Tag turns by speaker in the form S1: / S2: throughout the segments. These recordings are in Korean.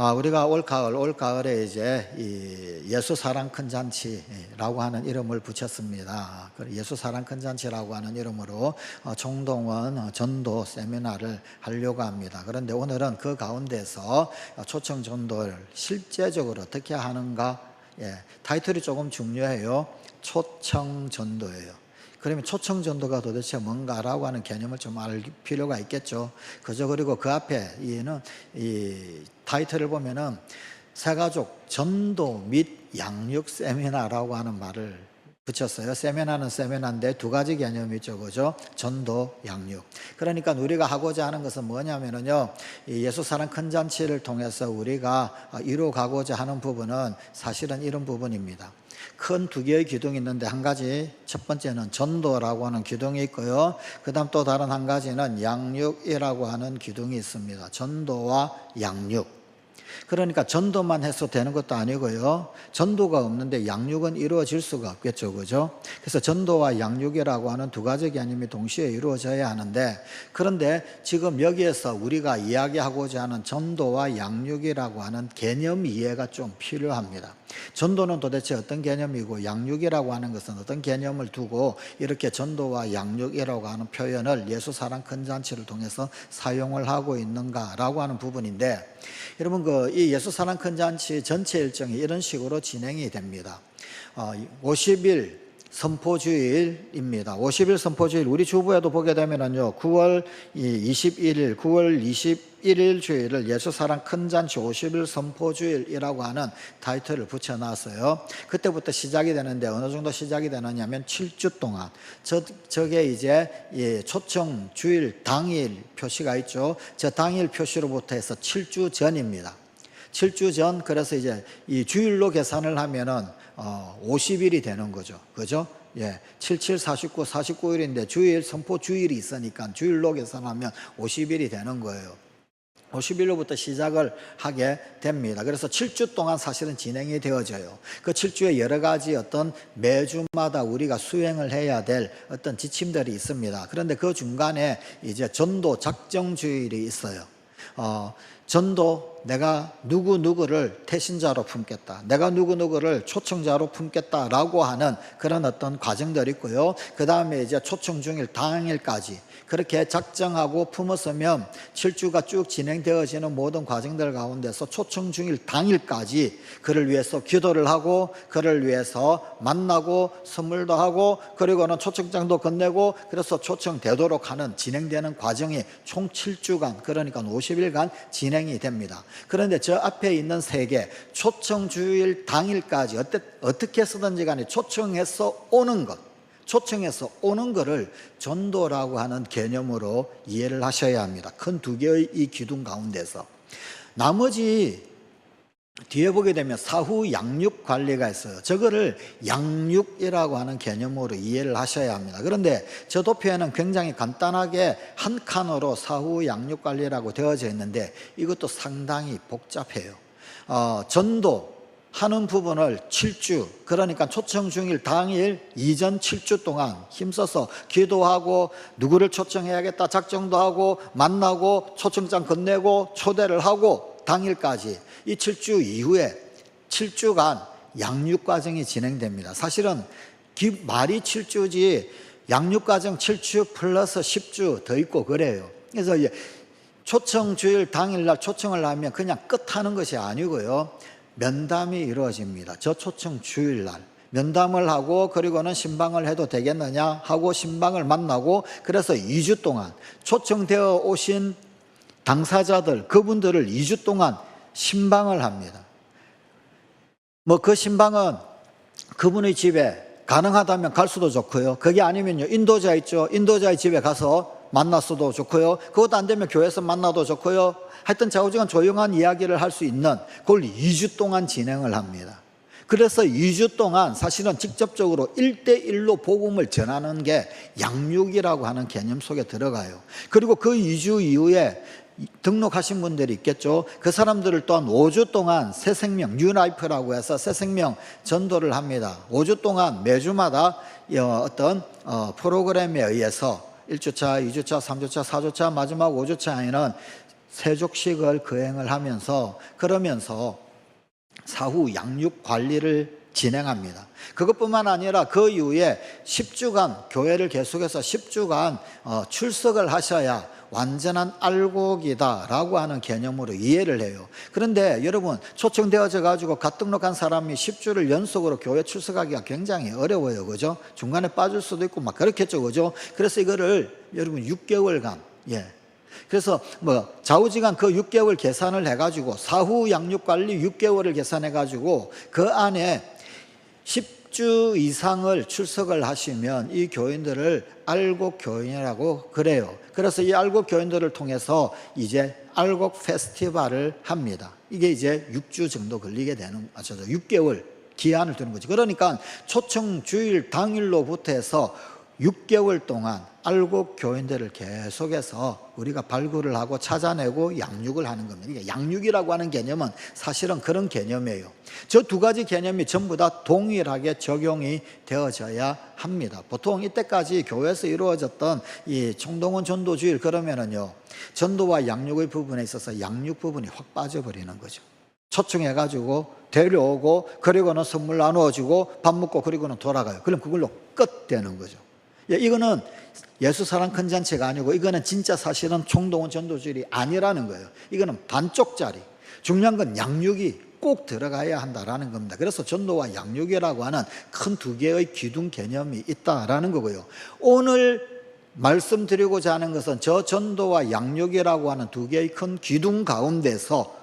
S1: 우리가 올 가을에 이제 이 예수 사랑 큰 잔치라고 하는 이름을 붙였습니다. 예수 사랑 큰 잔치라고 하는 이름으로 총동원 전도 세미나를 하려고 합니다. 그런데 오늘은 그 가운데서 초청 전도를 실제적으로 어떻게 하는가, 타이틀이 조금 중요해요. 초청 전도예요. 그러면 초청 전도가 도대체 뭔가라고 하는 개념을 좀 알 필요가 있겠죠. 그죠? 그리고 그 앞에 이 타이틀을 보면은 새가족 전도 및 양육 세미나라고 하는 말을 붙였어요. 세미나는 세미나인데 두 가지 개념이 있죠. 그죠? 전도, 양육. 그러니까 우리가 하고자 하는 것은 뭐냐면은요, 이 예수 사랑 큰 잔치를 통해서 우리가 이루어가고자 하는 부분은 사실은 이런 부분입니다. 큰 두 개의 기둥이 있는데, 한 가지 첫 번째는 전도라고 하는 기둥이 있고요, 그 다음 또 다른 한 가지는 양육이라고 하는 기둥이 있습니다. 전도와 양육. 그러니까 전도만 해서 되는 것도 아니고요, 전도가 없는데 양육은 이루어질 수가 없겠죠. 그죠? 그래서 전도와 양육이라고 하는 두 가지 개념이 동시에 이루어져야 하는데, 그런데 지금 여기에서 우리가 이야기하고자 하는 전도와 양육이라고 하는 개념 이해가 좀 필요합니다. 전도는 도대체 어떤 개념이고 양육이라고 하는 것은 어떤 개념을 두고 이렇게 전도와 양육이라고 하는 표현을 예수 사랑 큰 잔치를 통해서 사용을 하고 있는가라고 하는 부분인데, 여러분 이 예수 사랑 큰 잔치 전체 일정이 이런 식으로 진행이 됩니다. 50일 선포주일입니다. 50일 선포주일, 우리 주부에도 보게 되면은요, 9월 21일, 9월 21일 주일을 예수 사랑 큰 잔치 50일 선포주일이라고 하는 타이틀을 붙여놨어요. 그때부터 시작이 되는데, 어느 정도 시작이 되느냐면 7주 동안, 저게 이제 초청 주일 당일 표시가 있죠. 저 당일 표시로부터 해서 7주 전입니다. 7주 전, 그래서 이제 이 주일로 계산을 하면은 50일이 되는 거죠. 그죠? 77, 49, 49일인데 주일, 선포 주일이 있으니까 주일로 계산하면 50일이 되는 거예요. 50일로부터 시작을 하게 됩니다. 그래서 7주 동안 사실은 진행이 되어져요. 그 7주에 여러 가지 어떤 매주마다 우리가 수행을 해야 될 어떤 지침들이 있습니다. 그런데 그 중간에 이제 전도 작정주일이 있어요. 전도, 내가 누구누구를 태신자로 품겠다, 내가 누구누구를 초청자로 품겠다라고 하는 그런 어떤 과정들이 있고요. 그 다음에 이제 초청 중일 당일까지 그렇게 작정하고 품었으면 7주가 쭉 진행되어지는 모든 과정들 가운데서 초청 중일 당일까지 그를 위해서 기도를 하고, 그를 위해서 만나고 선물도 하고, 그리고는 초청장도 건네고, 그래서 초청되도록 하는 진행되는 과정이 총 7주간, 그러니까 50일간 진행이 됩니다. 그런데 저 앞에 있는 세 개, 초청주일 당일까지 어떻게 쓰든지 간에 초청해서 오는 것, 초청해서 오는 것을 전도라고 하는 개념으로 이해를 하셔야 합니다. 큰 두 개의 이 기둥 가운데서. 나머지 뒤에 보게 되면 사후 양육 관리가 있어요. 저거를 양육이라고 하는 개념으로 이해를 하셔야 합니다. 그런데 저 도표에는 굉장히 간단하게 한 칸으로 사후 양육 관리라고 되어져 있는데, 이것도 상당히 복잡해요. 전도 하는 부분을 7주, 그러니까 초청 중일 당일 이전 7주 동안 힘써서 기도하고, 누구를 초청해야겠다 작정도 하고, 만나고, 초청장 건네고, 초대를 하고, 당일까지 이 7주 이후에 7주간 양육 과정이 진행됩니다. 사실은 말이 7주지 양육 과정 7주 플러스 10주 더 있고 그래요. 그래서 초청 주일 당일날 초청을 하면 그냥 끝하는 것이 아니고요, 면담이 이루어집니다. 저 초청 주일날 면담을 하고, 그리고는 신방을 해도 되겠느냐 하고 신방을 만나고, 그래서 2주 동안 초청되어 오신 당사자들, 그분들을 2주 동안 신방을 합니다. 그 신방은 그분의 집에 가능하다면 갈 수도 좋고요, 그게 아니면요, 인도자 있죠, 인도자의 집에 가서 만났어도 좋고요, 그것도 안 되면 교회에서 만나도 좋고요, 하여튼 좌우지간 조용한 이야기를 할 수 있는 그걸 2주 동안 진행을 합니다. 그래서 2주 동안 사실은 직접적으로 1대1로 복음을 전하는 게 양육이라고 하는 개념 속에 들어가요. 그리고 그 2주 이후에 등록하신 분들이 있겠죠. 그 사람들을 또한 5주 동안 새 생명, 뉴라이프라고 해서 새 생명 전도를 합니다. 5주 동안 매주마다 어떤 프로그램에 의해서 1주차, 2주차, 3주차, 4주차, 마지막 5주차에는 세족식을 거행을 하면서 그러면서 사후 양육 관리를 진행합니다. 그것뿐만 아니라 그 이후에 10주간 교회를 계속해서 10주간 출석을 하셔야 완전한 알곡이다라고 하는 개념으로 이해를 해요. 그런데 여러분, 초청되어져 가지고 갓등록한 사람이 10주를 연속으로 교회 출석하기가 굉장히 어려워요. 그죠? 중간에 빠질 수도 있고 막 그렇겠죠. 그죠? 그래서 이거를 여러분 6개월간, 그래서 좌우지간 그 6개월 계산을 해가지고 사후 양육 관리 6개월을 계산해가지고 그 안에 10주 이상을 출석을 하시면 이 교인들을 알곡 교인이라고 그래요. 그래서 이 알곡 교인들을 통해서 이제 알곡 페스티벌을 합니다. 이게 이제 6주 정도 걸리게 되는, 6개월 기한을 두는 거죠. 그러니까 초청 주일 당일로부터 해서 6개월 동안 알곡 교인들을 계속해서 우리가 발굴을 하고 찾아내고 양육을 하는 겁니다. 이게 양육이라고 하는 개념은 사실은 그런 개념이에요. 저 두 가지 개념이 전부 다 동일하게 적용이 되어져야 합니다. 보통 이때까지 교회에서 이루어졌던 이 총동원 전도주일 그러면은요, 전도와 양육의 부분에 있어서 양육 부분이 확 빠져버리는 거죠. 초청해가지고 데려오고 그리고는 선물 나누어주고 밥 먹고 그리고는 돌아가요. 그럼 그걸로 끝 되는 거죠. 이거는 예수 사랑 큰 잔치가 아니고 이거는 진짜 사실은 총동원 전도주일이 아니라는 거예요. 이거는 반쪽짜리. 중요한 건 양육이 꼭 들어가야 한다라는 겁니다. 그래서 전도와 양육이라고 하는 큰 두 개의 기둥 개념이 있다라는 거고요. 오늘 말씀드리고자 하는 것은 저 전도와 양육이라고 하는 두 개의 큰 기둥 가운데서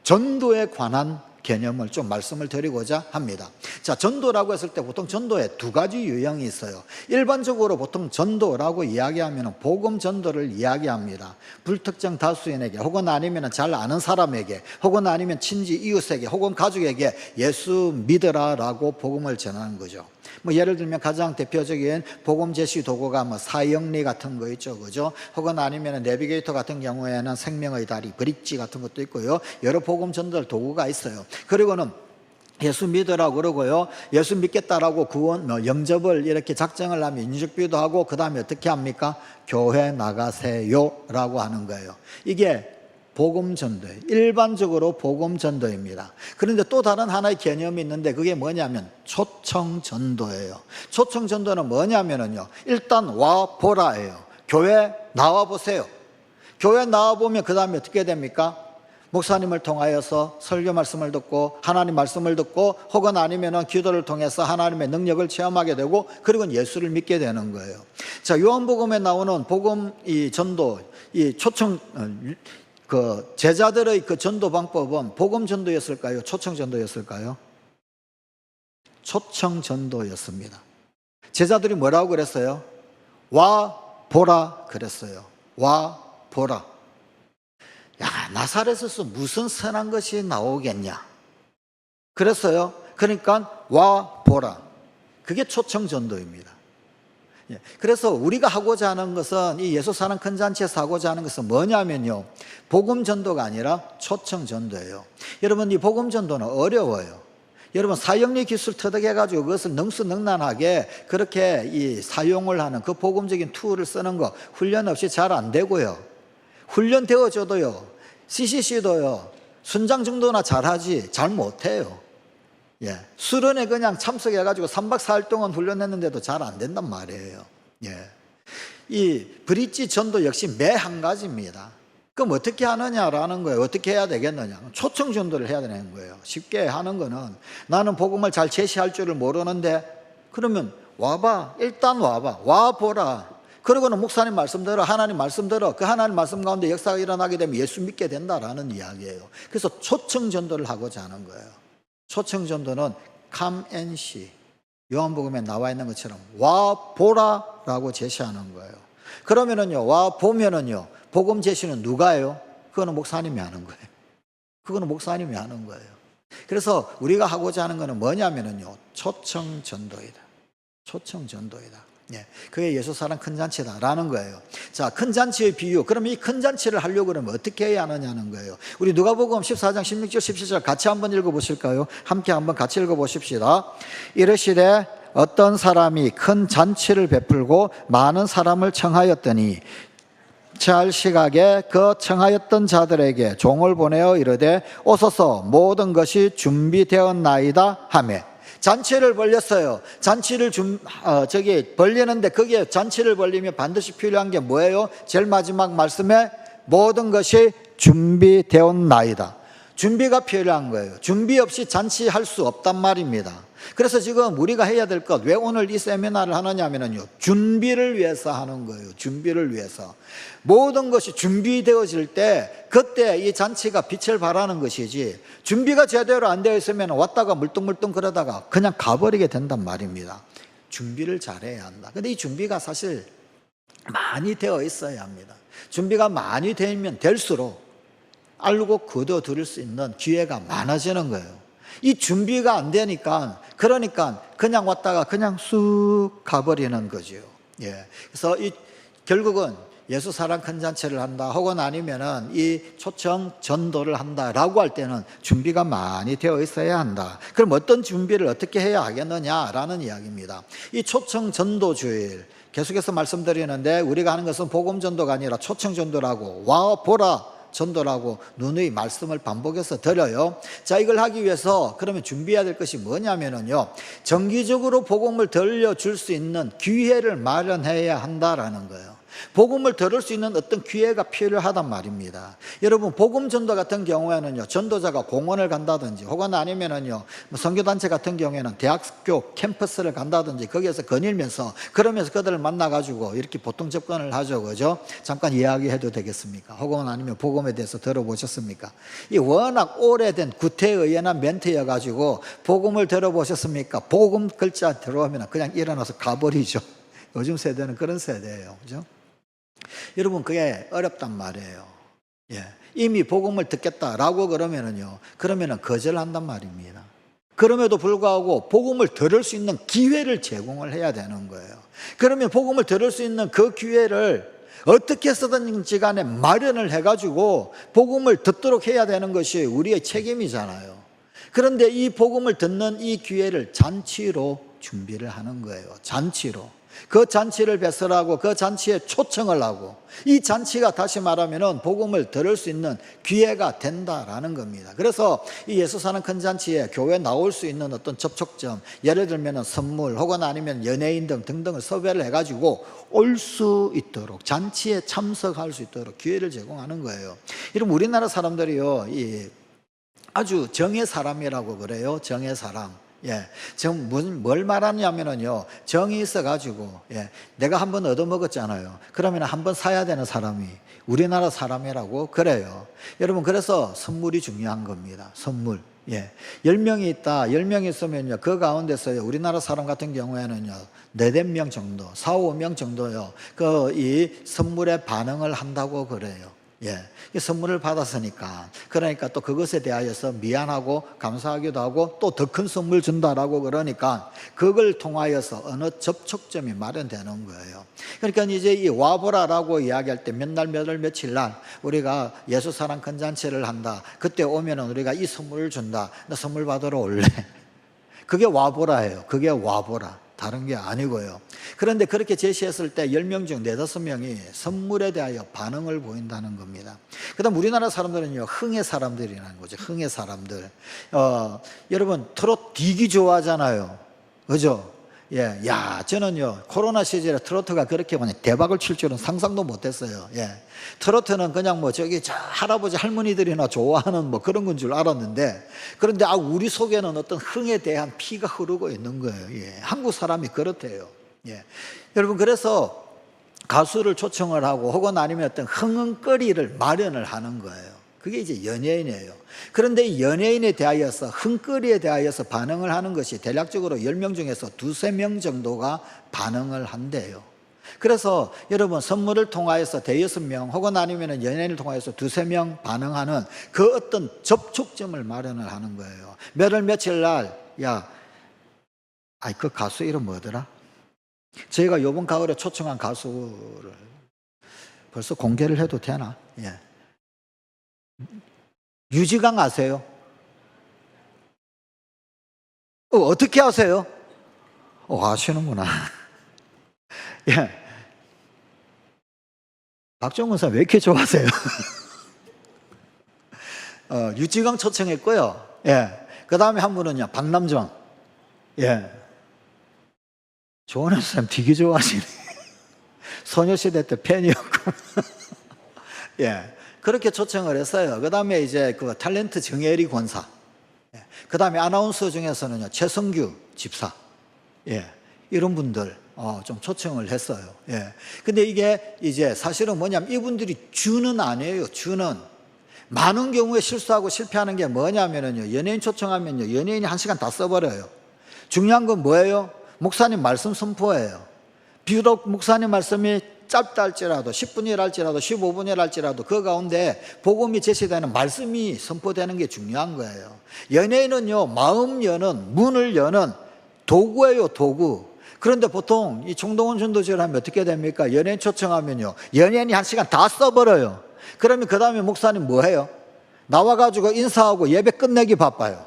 S1: 전도에 관한 개념을 좀 말씀을 드리고자 합니다. 자, 전도라고 했을 때 보통 전도에 두 가지 유형이 있어요. 일반적으로 보통 전도라고 이야기하면 복음 전도를 이야기합니다. 불특정 다수인에게 혹은 아니면 잘 아는 사람에게 혹은 아니면 친지 이웃에게 혹은 가족에게 예수 믿으라라고 복음을 전하는 거죠. 예를 들면 가장 대표적인 복음 제시 도구가 사형리 같은 거 있죠, 그죠? 혹은 아니면 내비게이터 같은 경우에는 생명의 다리, 브릿지 같은 것도 있고요. 여러 복음 전달 도구가 있어요. 그리고는 예수 믿으라고 그러고요. 예수 믿겠다라고 구원, 영접을 이렇게 작정을 하면 인식비도 하고 그 다음에 어떻게 합니까? 교회 나가세요라고 하는 거예요. 이게 복음 전도예요. 일반적으로 복음 전도입니다. 그런데 또 다른 하나의 개념이 있는데 그게 뭐냐면 초청 전도예요. 초청 전도는 뭐냐면요, 일단 와 보라예요. 교회 나와 보세요. 교회 나와 보면 그 다음에 어떻게 됩니까? 목사님을 통하여서 설교 말씀을 듣고 하나님 말씀을 듣고 혹은 아니면은 기도를 통해서 하나님의 능력을 체험하게 되고 그리고 예수를 믿게 되는 거예요. 자, 요한복음에 나오는 복음 이 전도, 이 초청 그 제자들의 그 전도 방법은 복음 전도였을까요? 초청 전도였을까요? 초청 전도였습니다. 제자들이 뭐라고 그랬어요? 와 보라 그랬어요. 와 보라. 야, 나사렛에서 무슨 선한 것이 나오겠냐? 그랬어요. 그러니까 와 보라. 그게 초청 전도입니다. 그래서 우리가 하고자 하는 것은 이 예수 사랑 큰 잔치에서 하고자 하는 것은 뭐냐면요, 복음 전도가 아니라 초청 전도예요. 여러분, 이 복음 전도는 어려워요. 여러분, 사형리 기술 터득해가지고 그것을 능수능란하게 그렇게 이 사용을 하는 그 복음적인 툴을 쓰는 거 훈련 없이 잘 안 되고요. 훈련 되어줘도요, CCC도요, 순장 정도나 잘하지 잘 못해요. 수련회 그냥 참석해가지고 3박 4일 동안 훈련했는데도 잘 안 된단 말이에요. 이 브릿지 전도 역시 매 한 가지입니다. 그럼 어떻게 하느냐라는 거예요. 어떻게 해야 되겠느냐? 초청 전도를 해야 되는 거예요. 쉽게 하는 거는 나는 복음을 잘 제시할 줄을 모르는데 그러면 와봐. 일단 와봐. 와보라. 그러고는 목사님 말씀 들어, 하나님 말씀 들어. 그 하나님 말씀 가운데 역사가 일어나게 되면 예수 믿게 된다라는 이야기예요. 그래서 초청 전도를 하고자 하는 거예요. 초청 전도는 come and see. 요한복음에 나와 있는 것처럼 와 보라라고 제시하는 거예요. 그러면은요, 와 보면은요, 복음 제시는 누가 해요? 그거는 목사님이 하는 거예요. 그거는 목사님이 하는 거예요. 그래서 우리가 하고자 하는 거는 뭐냐면은요, 초청 전도이다. 초청 전도이다. 그게 예수 사랑 큰 잔치다라는 거예요. 자, 큰 잔치의 비유. 그럼 이 큰 잔치를 하려고 그러면 어떻게 해야 하느냐는 거예요. 우리 누가복음 14장 16절 17절 같이 한번 읽어보실까요? 함께 한번 같이 읽어보십시다. 이르시되 어떤 사람이 큰 잔치를 베풀고 많은 사람을 청하였더니 취할 시각에 그 청하였던 자들에게 종을 보내어 이르되 오소서 모든 것이 준비되었나이다 하매 잔치를 벌렸어요. 잔치를 벌리는데 거기에 잔치를 벌리면 반드시 필요한 게 뭐예요? 제일 마지막 말씀에 모든 것이 준비되었나이다. 준비가 필요한 거예요. 준비 없이 잔치할 수 없단 말입니다. 그래서 지금 우리가 해야 될 것, 왜 오늘 이 세미나를 하느냐 하면요, 준비를 위해서 하는 거예요. 준비를 위해서. 모든 것이 준비되어질 때 그때 이 잔치가 빛을 발하는 것이지, 준비가 제대로 안 되어 있으면 왔다가 물뚱물뚱 그러다가 그냥 가버리게 된단 말입니다. 준비를 잘해야 한다. 근데 이 준비가 사실 많이 되어 있어야 합니다. 준비가 많이 되면 될수록 알고 거둬 들을 수 있는 기회가 많아지는 거예요. 이 준비가 안 되니까, 그러니까 그냥 왔다가 그냥 쑥 가버리는 거죠. 예. 그래서 결국은 예수 사랑 큰 잔치를 한다, 혹은 아니면은 이 초청 전도를 한다라고 할 때는 준비가 많이 되어 있어야 한다. 그럼 어떤 준비를 어떻게 해야 하겠느냐라는 이야기입니다. 이 초청 전도 주일 계속해서 말씀드리는데, 우리가 하는 것은 복음 전도가 아니라 초청 전도라고, 와 보라 전도라고 누누이 말씀을 반복해서 드려요. 자, 이걸 하기 위해서 그러면 준비해야 될 것이 뭐냐면요, 정기적으로 복음을 들려줄 수 있는 기회를 마련해야 한다라는 거예요. 복음을 들을 수 있는 어떤 기회가 필요하단 말입니다. 여러분, 복음 전도 같은 경우에는요, 전도자가 공원을 간다든지, 혹은 아니면은요, 선교단체 같은 경우에는 대학교 캠퍼스를 간다든지, 거기에서 거닐면서, 그러면서 그들을 만나가지고 이렇게 보통 접근을 하죠. 그죠? 잠깐 이야기해도 되겠습니까? 혹은 아니면 복음에 대해서 들어보셨습니까? 이 워낙 오래된 구태의연한 멘트여가지고, 복음을 들어보셨습니까? 복음 글자 들어오면 그냥 일어나서 가버리죠. 요즘 세대는 그런 세대예요. 그죠? 여러분, 그게 어렵단 말이에요. 예. 이미 복음을 듣겠다라고 그러면은 거절한단 말입니다. 그럼에도 불구하고 복음을 들을 수 있는 기회를 제공을 해야 되는 거예요. 그러면 복음을 들을 수 있는 그 기회를 어떻게 해서든지 간에 마련을 해가지고 복음을 듣도록 해야 되는 것이 우리의 책임이잖아요. 그런데 이 복음을 듣는 이 기회를 잔치로 준비를 하는 거예요. 잔치로. 그 잔치를 배설하고 그 잔치에 초청을 하고, 이 잔치가 다시 말하면은 복음을 들을 수 있는 기회가 된다라는 겁니다. 그래서 이 예수 사는 큰 잔치에 교회 나올 수 있는 어떤 접촉점, 예를 들면은 선물 혹은 아니면 연예인 등등을 섭외를 해가지고 올 수 있도록, 잔치에 참석할 수 있도록 기회를 제공하는 거예요. 여러분, 우리나라 사람들이요, 아주 정의 사람이라고 그래요. 정의 사람. 예, 뭘 말하냐면요, 정이 있어가지고, 내가 한번 얻어먹었잖아요. 그러면 한번 사야 되는 사람이 우리나라 사람이라고 그래요. 여러분, 그래서 선물이 중요한 겁니다. 선물. 10명이 있다. 10명이 있으면요, 그 가운데서요, 우리나라 사람 같은 경우에는요, 4~5명 정도, 4~5명 정도요, 이 선물에 반응을 한다고 그래요. 이 선물을 받았으니까, 그러니까 또 그것에 대하여서 미안하고 감사하기도 하고 또 더 큰 선물 준다라고 그러니까 그걸 통하여서 어느 접촉점이 마련되는 거예요. 그러니까 이제 이 와보라라고 이야기할 때 몇 날, 몇 월, 며칠 날 우리가 예수 사랑 큰 잔치를 한다. 그때 오면은 우리가 이 선물을 준다. 나 선물 받으러 올래. 그게 와보라예요. 그게 와보라. 다른 게 아니고요. 그런데 그렇게 제시했을 때 10명 중 4~5명이 선물에 대하여 반응을 보인다는 겁니다. 그 다음 우리나라 사람들은요, 흥의 사람들이라는 거죠. 흥의 사람들. 여러분, 트로트 되게 좋아하잖아요. 그죠? 저는요, 코로나 시절에 트로트가 그렇게 대박을 칠 줄은 상상도 못했어요. 트로트는 그냥 저 할아버지 할머니들이나 좋아하는 그런 건 줄 알았는데, 그런데 우리 속에는 어떤 흥에 대한 피가 흐르고 있는 거예요. 한국 사람이 그렇대요. 여러분, 그래서 가수를 초청을 하고 혹은 아니면 어떤 흥흥거리를 마련을 하는 거예요. 그게 이제 연예인이에요. 그런데 이 연예인에 대하여서, 흥거리에 대하여서 반응을 하는 것이 대략적으로 10명 중에서 2~3명 정도가 반응을 한대요. 그래서 여러분, 선물을 통하여서 5~6명 혹은 아니면 연예인을 통하여서 2~3명 반응하는 그 어떤 접촉점을 마련을 하는 거예요. 몇 월 며칠 날, 그 가수 이름 뭐더라? 저희가 이번 가을에 초청한 가수를 벌써 공개를 해도 되나? 유지강 아세요? 어떻게 아세요? 아시는구나. 박종근 사람 왜 이렇게 좋아하세요? 유지강 초청했고요. 예. 그 다음에 한 분은요, 박남정. 예. 조원현 사람 되게 좋아하시네. 소녀시대 때 팬이었고. 예. 그렇게 초청을 했어요. 그 다음에 이제 그 탤런트 정혜리 권사. 예. 그 다음에 아나운서 중에서는요, 최성규 집사. 예. 이런 분들, 좀 초청을 했어요. 예. 근데 이게 이제 사실은 뭐냐면 이분들이 주는 아니에요. 주는. 많은 경우에 실수하고 실패하는 게 뭐냐면요, 연예인 초청하면요, 연예인이 1시간 다 써버려요. 중요한 건 뭐예요? 목사님 말씀 선포예요. 비록 목사님 말씀이 짧다 할지라도 10분이라 할지라도 15분이라 할지라도 그 가운데 복음이 제시되는 말씀이 선포되는 게 중요한 거예요. 연예인은요, 마음 여는, 문을 여는 도구예요, 도구. 그런데 보통 이 총동원 전도제를 하면 어떻게 됩니까? 연예인 초청하면요, 연예인이 1시간 다 써버려요. 그러면 그 다음에 목사님 뭐 해요? 나와가지고 인사하고 예배 끝내기 바빠요.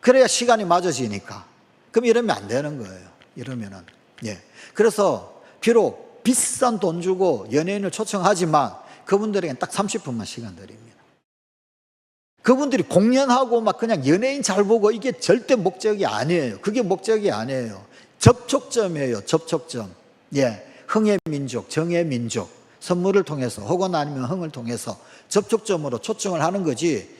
S1: 그래야 시간이 맞아지니까. 그럼 이러면 안 되는 거예요. 이러면은. 예. 그래서 비록 비싼 돈 주고 연예인을 초청하지만 그분들에게는 딱 30분만 시간 드립니다. 그분들이 공연하고 막 그냥 연예인 잘 보고 이게 절대 목적이 아니에요. 그게 목적이 아니에요. 접촉점이에요. 접촉점. 예. 흥의 민족, 정의 민족. 선물을 통해서 혹은 아니면 흥을 통해서 접촉점으로 초청을 하는 거지,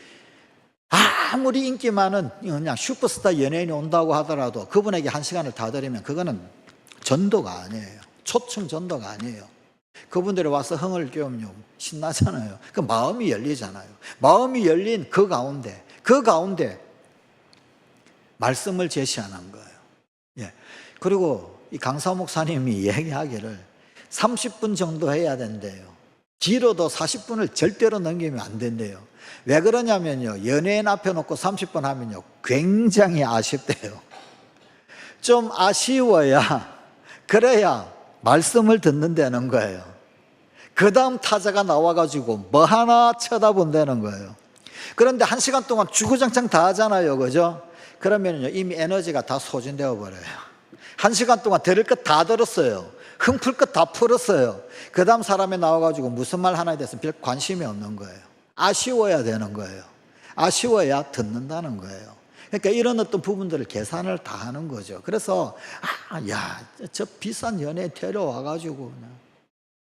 S1: 아무리 인기 많은 그냥 슈퍼스타 연예인이 온다고 하더라도 그분에게 1시간을 다 드리면 그거는 전도가 아니에요. 초청 전도가 아니에요. 그분들이 와서 흥을 깨우면 신나잖아요. 그 마음이 열리잖아요. 마음이 열린 그 가운데 말씀을 제시하는 거예요. 예. 그리고 이 강사 목사님이 얘기하기를 30분 정도 해야 된대요. 길어도 40분을 절대로 넘기면 안 된대요. 왜 그러냐면요, 연예인 앞에 놓고 30분 하면요, 굉장히 아쉽대요. 좀 아쉬워야, 그래야 말씀을 듣는다는 거예요. 그 다음 타자가 나와가지고 뭐 하나 쳐다본다는 거예요. 그런데 1시간 동안 주구장창 다 하잖아요, 그죠? 그러면요, 이미 에너지가 다 소진되어 버려요. 1시간 동안 들을 것 다 들었어요. 흥풀 것 다 풀었어요. 그 다음 사람이 나와가지고 무슨 말 하나에 대해서 별 관심이 없는 거예요. 아쉬워야 되는 거예요. 아쉬워야 듣는다는 거예요. 그러니까 이런 어떤 부분들을 계산을 다 하는 거죠. 그래서 저 비싼 연예인 데려와가지고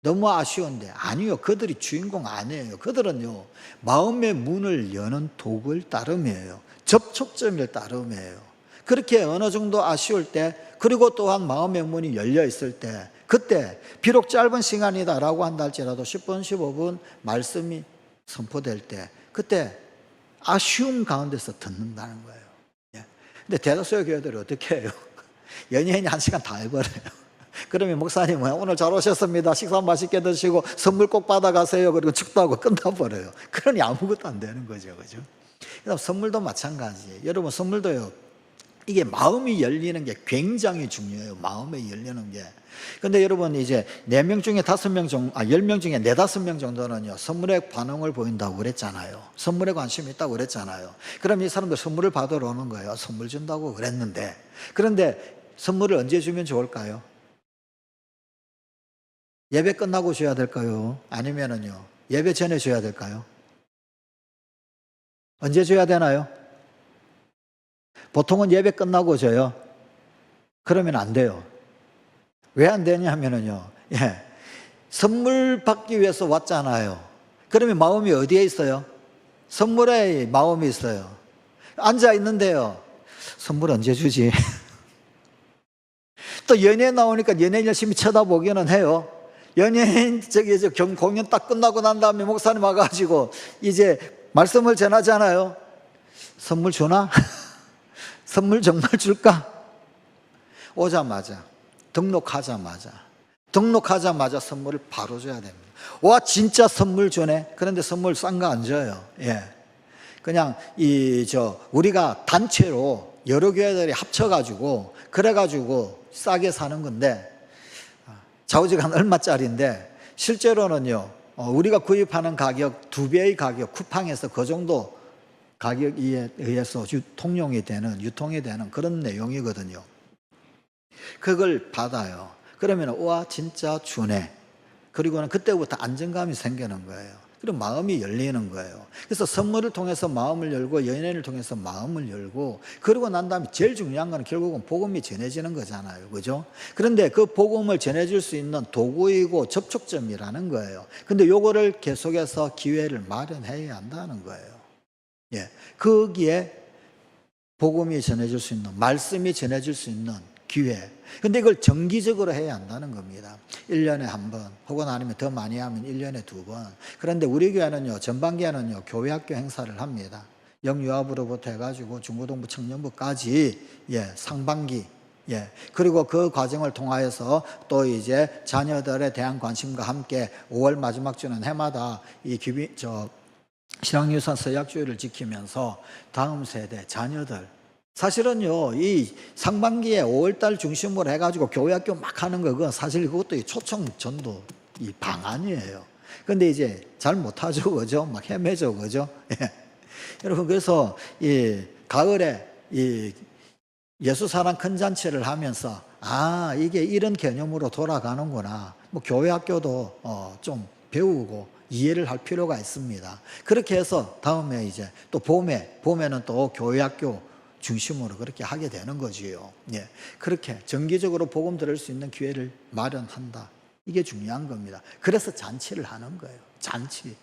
S1: 너무 아쉬운데, 아니요, 그들이 주인공 아니에요. 그들은요, 마음의 문을 여는 도구일 따름이에요. 접촉점일 따름이에요. 그렇게 어느 정도 아쉬울 때, 그리고 또한 마음의 문이 열려 있을 때, 그때 비록 짧은 시간이다라고 한다 할지라도 10분, 15분 말씀이 선포될 때, 그때 아쉬움 가운데서 듣는다는 거예요. 예. 근데 대다수의 교회들이 어떻게 해요? 연예인이 1시간 다 해버려요. 그러면 목사님은 오늘 잘 오셨습니다, 식사 맛있게 드시고 선물 꼭 받아가세요, 그리고 축도하고 끝나버려요. 그러니 아무것도 안 되는 거죠, 그죠? 그다음 선물도 마찬가지예요. 여러분, 선물도요, 이게 마음이 열리는 게 굉장히 중요해요. 마음이 열리는 게. 근데 여러분, 이제 4명 중에 5명 정도, 10명 중에 4, 5명 정도는요, 선물에 반응을 보인다고 그랬잖아요. 선물에 관심이 있다고 그랬잖아요. 그럼 이 사람들 선물을 받으러 오는 거예요. 선물 준다고 그랬는데. 그런데 선물을 언제 주면 좋을까요? 예배 끝나고 줘야 될까요? 아니면은요, 예배 전에 줘야 될까요? 언제 줘야 되나요? 보통은 예배 끝나고 줘요. 그러면 안 돼요. 왜 안 되냐면요, 선물 받기 위해서 왔잖아요. 그러면 마음이 어디에 있어요? 선물에 마음이 있어요. 앉아 있는데요, 선물 언제 주지? 또 연예인 나오니까 연예인 열심히 쳐다보기는 해요. 연예인 공연 딱 끝나고 난 다음에 목사님 와가지고 이제 말씀을 전하잖아요. 선물 주나? 선물 정말 줄까? 오자마자, 등록하자마자 선물을 바로 줘야 됩니다. 와, 진짜 선물 주네? 그런데 선물 싼 거 안 줘요. 예. 그냥 우리가 단체로 여러 교회들이 합쳐가지고, 그래가지고 싸게 사는 건데, 좌우지간 얼마짜리인데, 실제로는요, 우리가 구입하는 가격 2배의 가격, 쿠팡에서 그 정도 가격에 의해서 유통이 되는 그런 내용이거든요. 그걸 받아요. 그러면 와, 진짜 주네. 그리고는 그때부터 안정감이 생기는 거예요. 그리고 마음이 열리는 거예요. 그래서 선물을 통해서 마음을 열고 연예인을 통해서 마음을 열고 그러고 난 다음에 제일 중요한 건 결국은 복음이 전해지는 거잖아요. 그죠? 그런데 그 복음을 전해줄 수 있는 도구이고 접촉점이라는 거예요. 근데 요거를 계속해서 기회를 마련해야 한다는 거예요. 예. 거기에 복음이 전해질 수 있는, 말씀이 전해질 수 있는 기회. 근데 이걸 정기적으로 해야 한다는 겁니다. 1년에 한 번, 혹은 아니면 더 많이 하면 1년에 2번. 그런데 우리 교회는요, 전반기에는요, 교회학교 행사를 합니다. 영유아부로부터 해가지고 중고등부, 청년부까지, 상반기. 그리고 그 과정을 통하여서 또 이제 자녀들에 대한 관심과 함께 5월 마지막 주는 해마다 이 신앙유산 서약주의를 지키면서 다음 세대 자녀들, 사실은요, 이 상반기에 5월달 중심으로 해가지고 교회학교 막 하는 거, 그건 사실 그것도 초청 전도 이 방안이에요. 근데 이제 잘 못하죠, 그죠? 막 헤매죠, 그죠? 예. 여러분, 그래서 이 가을에 이 예수 사랑 큰 잔치를 하면서, 아, 이게 이런 개념으로 돌아가는구나. 뭐 교회학교도 좀 배우고 이해를 할 필요가 있습니다. 그렇게 해서 다음에 이제 또 봄에는 또 교회학교 중심으로 그렇게 하게 되는 거지요. 그렇게 정기적으로 복음 들을 수 있는 기회를 마련한다. 이게 중요한 겁니다. 그래서 잔치를 하는 거예요. 잔치.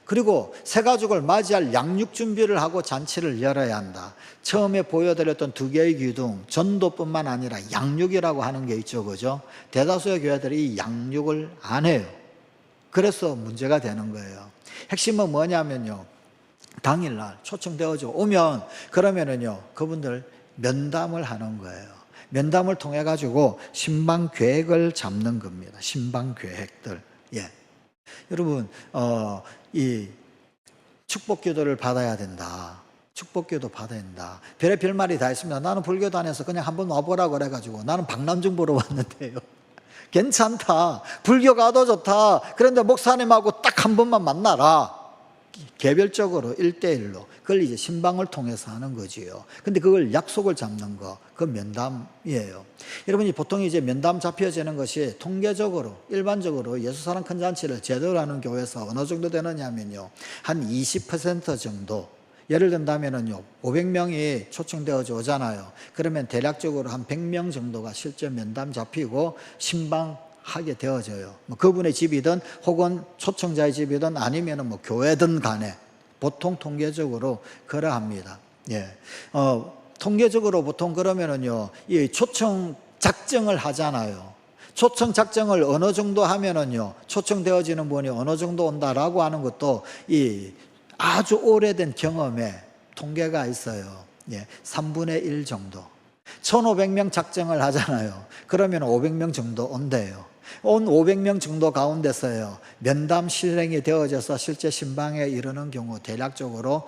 S1: 그리고 새 가족을 맞이할 양육 준비를 하고 잔치를 열어야 한다. 처음에 보여드렸던 두 개의 기둥, 전도뿐만 아니라 양육이라고 하는 게 있죠, 그죠? 대다수의 교회들이 이 양육을 안 해요. 그래서 문제가 되는 거예요. 핵심은 뭐냐면요, 당일날 초청되어져 오면 그러면은요, 그분들 면담을 하는 거예요. 면담을 통해 가지고 신방 계획을 잡는 겁니다. 신방 계획들. 여러분, 이 축복기도를 받아야 된다. 축복기도 받아야 된다. 별의별 말이 다 있습니다. 나는 불교 다녀서 그냥 한번 와보라 그래가지고 나는 박람중 보러 왔는데요. 괜찮다. 불교 가도 좋다. 그런데 목사님하고 딱 한 번만 만나라. 개별적으로 1대1로. 그걸 이제 신방을 통해서 하는 거지요. 근데 그걸 약속을 잡는 거, 그 면담이에요. 여러분이 보통 이제 면담 잡혀지는 것이 통계적으로, 일반적으로 예수 사랑 큰 잔치를 제대로 하는 교회에서 어느 정도 되느냐면요, 한 20% 정도. 예를 든다면은요, 500명이 초청되어져 오잖아요. 그러면 대략적으로 한 100명 정도가 실제 면담 잡히고 신방하게 되어져요. 뭐 그분의 집이든 혹은 초청자의 집이든 아니면은 뭐 교회든 간에 보통 통계적으로 그러합니다. 통계적으로 보통 그러면은요, 이 초청 작정을 하잖아요. 초청 작정을 어느 정도 하면은요, 초청되어지는 분이 어느 정도 온다라고 하는 것도 이 아주 오래된 경험에 통계가 있어요. 3분의 1 정도. 1,500명 작정을 하잖아요. 그러면 500명 정도 온대요. 온 500명 정도 가운데서요, 면담 실행이 되어져서 실제 신방에 이르는 경우 대략적으로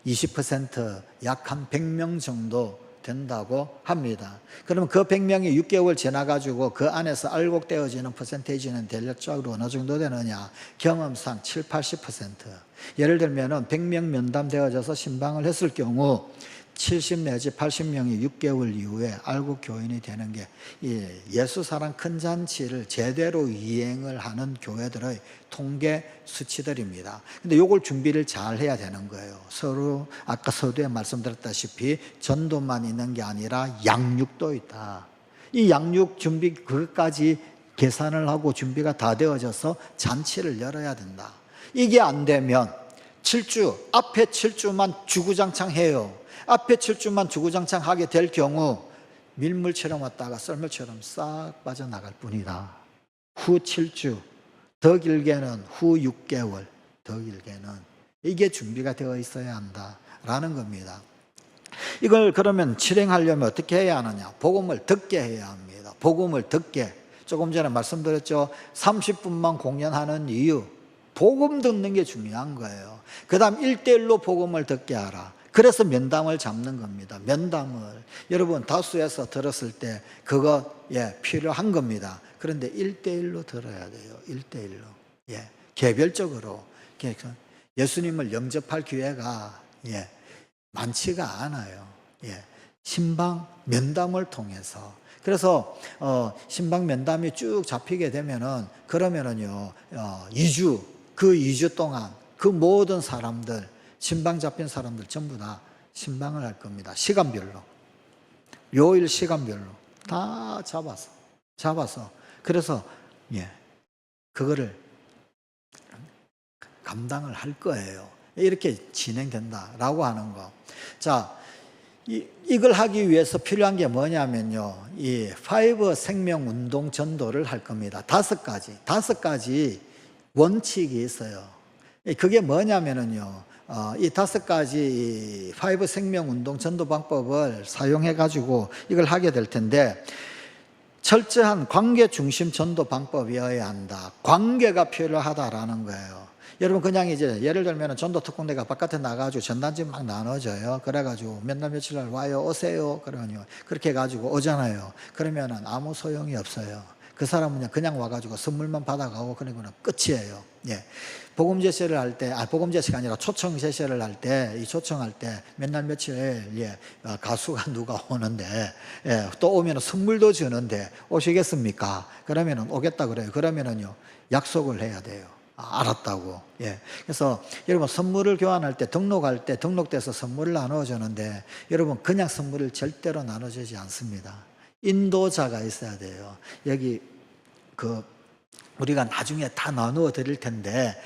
S1: 20%, 약 한 100명 정도 된다고 합니다. 그러면 그 100명이 6개월 지나가지고 그 안에서 알곡되어지는 퍼센테이지는 대략적으로 어느 정도 되느냐? 경험상 7, 80%. 예를 들면 100명 면담되어져서 신방을 했을 경우 70 내지 80명이 6개월 이후에 알곡 교인이 되는 게 예수 사랑 큰 잔치를 제대로 이행을 하는 교회들의 통계 수치들입니다. 근데 요걸 준비를 잘 해야 되는 거예요. 서로 아까 서두에 말씀드렸다시피 전도만 있는 게 아니라 양육도 있다. 이 양육 준비 그것까지 계산을 하고 준비가 다 되어져서 잔치를 열어야 된다. 이게 안 되면 7주, 앞에 7주만 주구장창 해요. 앞에 7주만 주구장창 하게 될 경우 밀물처럼 왔다가 썰물처럼 싹 빠져나갈 뿐이다. 후 7주, 더 길게는 후 6개월, 더 길게는 이게 준비가 되어 있어야 한다라는 겁니다. 이걸 그러면 실행하려면 어떻게 해야 하느냐? 복음을 듣게 해야 합니다. 복음을 듣게. 조금 전에 말씀드렸죠. 30분만 공연하는 이유, 복음 듣는 게 중요한 거예요. 그 다음 1대1로 복음을 듣게 하라. 그래서 면담을 잡는 겁니다. 면담을. 여러분 다수에서 들었을 때 그거 필요한 겁니다. 그런데 1대1로 들어야 돼요. 1대1로. 개별적으로. 예수님을 영접할 기회가 많지가 않아요. 신방 면담을 통해서. 그래서 신방 면담이 쭉 잡히게 되면은 그러면은요 2주 그 2주 동안 그 모든 사람들 신방 잡힌 사람들 전부 다 신방을 할 겁니다. 시간별로 요일 시간별로 다 잡아서 그래서 그거를 감당을 할 거예요. 이렇게 진행된다라고 하는 거. 자, 이걸 하기 위해서 필요한 게 뭐냐면요, 이 5 생명 운동 전도를 할 겁니다. 5가지 원칙이 있어요. 그게 뭐냐면은요, 이 5가지 5 생명 운동 전도 방법을 사용해 가지고 이걸 하게 될 텐데, 철저한 관계 중심 전도 방법이어야 한다. 관계가 필요하다라는 거예요. 여러분 그냥 이제 예를 들면 전도 특공대가 바깥에 나가지고 전단지 막 나눠줘요. 그래가지고 몇 날 며칠 날 와요, 오세요. 그러면요 그렇게 해가지고 오잖아요. 그러면은 아무 소용이 없어요. 그 사람은 그냥 와가지고 선물만 받아가고 그러면 끝이에요. 복음 제시를 할 때, 복음 제시가 아니라 초청 제시를 할 때, 이 초청할 때 몇 날 며칠 가수가 누가 오는데 또 오면 선물도 주는데 오시겠습니까? 그러면은 오겠다 그래요. 그러면은요 약속을 해야 돼요. 알았다고. 그래서 여러분 선물을 교환할 때 등록할 때 등록돼서 선물을 나눠주는데 여러분 그냥 선물을 절대로 나눠주지 않습니다. 인도자가 있어야 돼요. 여기 우리가 나중에 다 나누어 드릴 텐데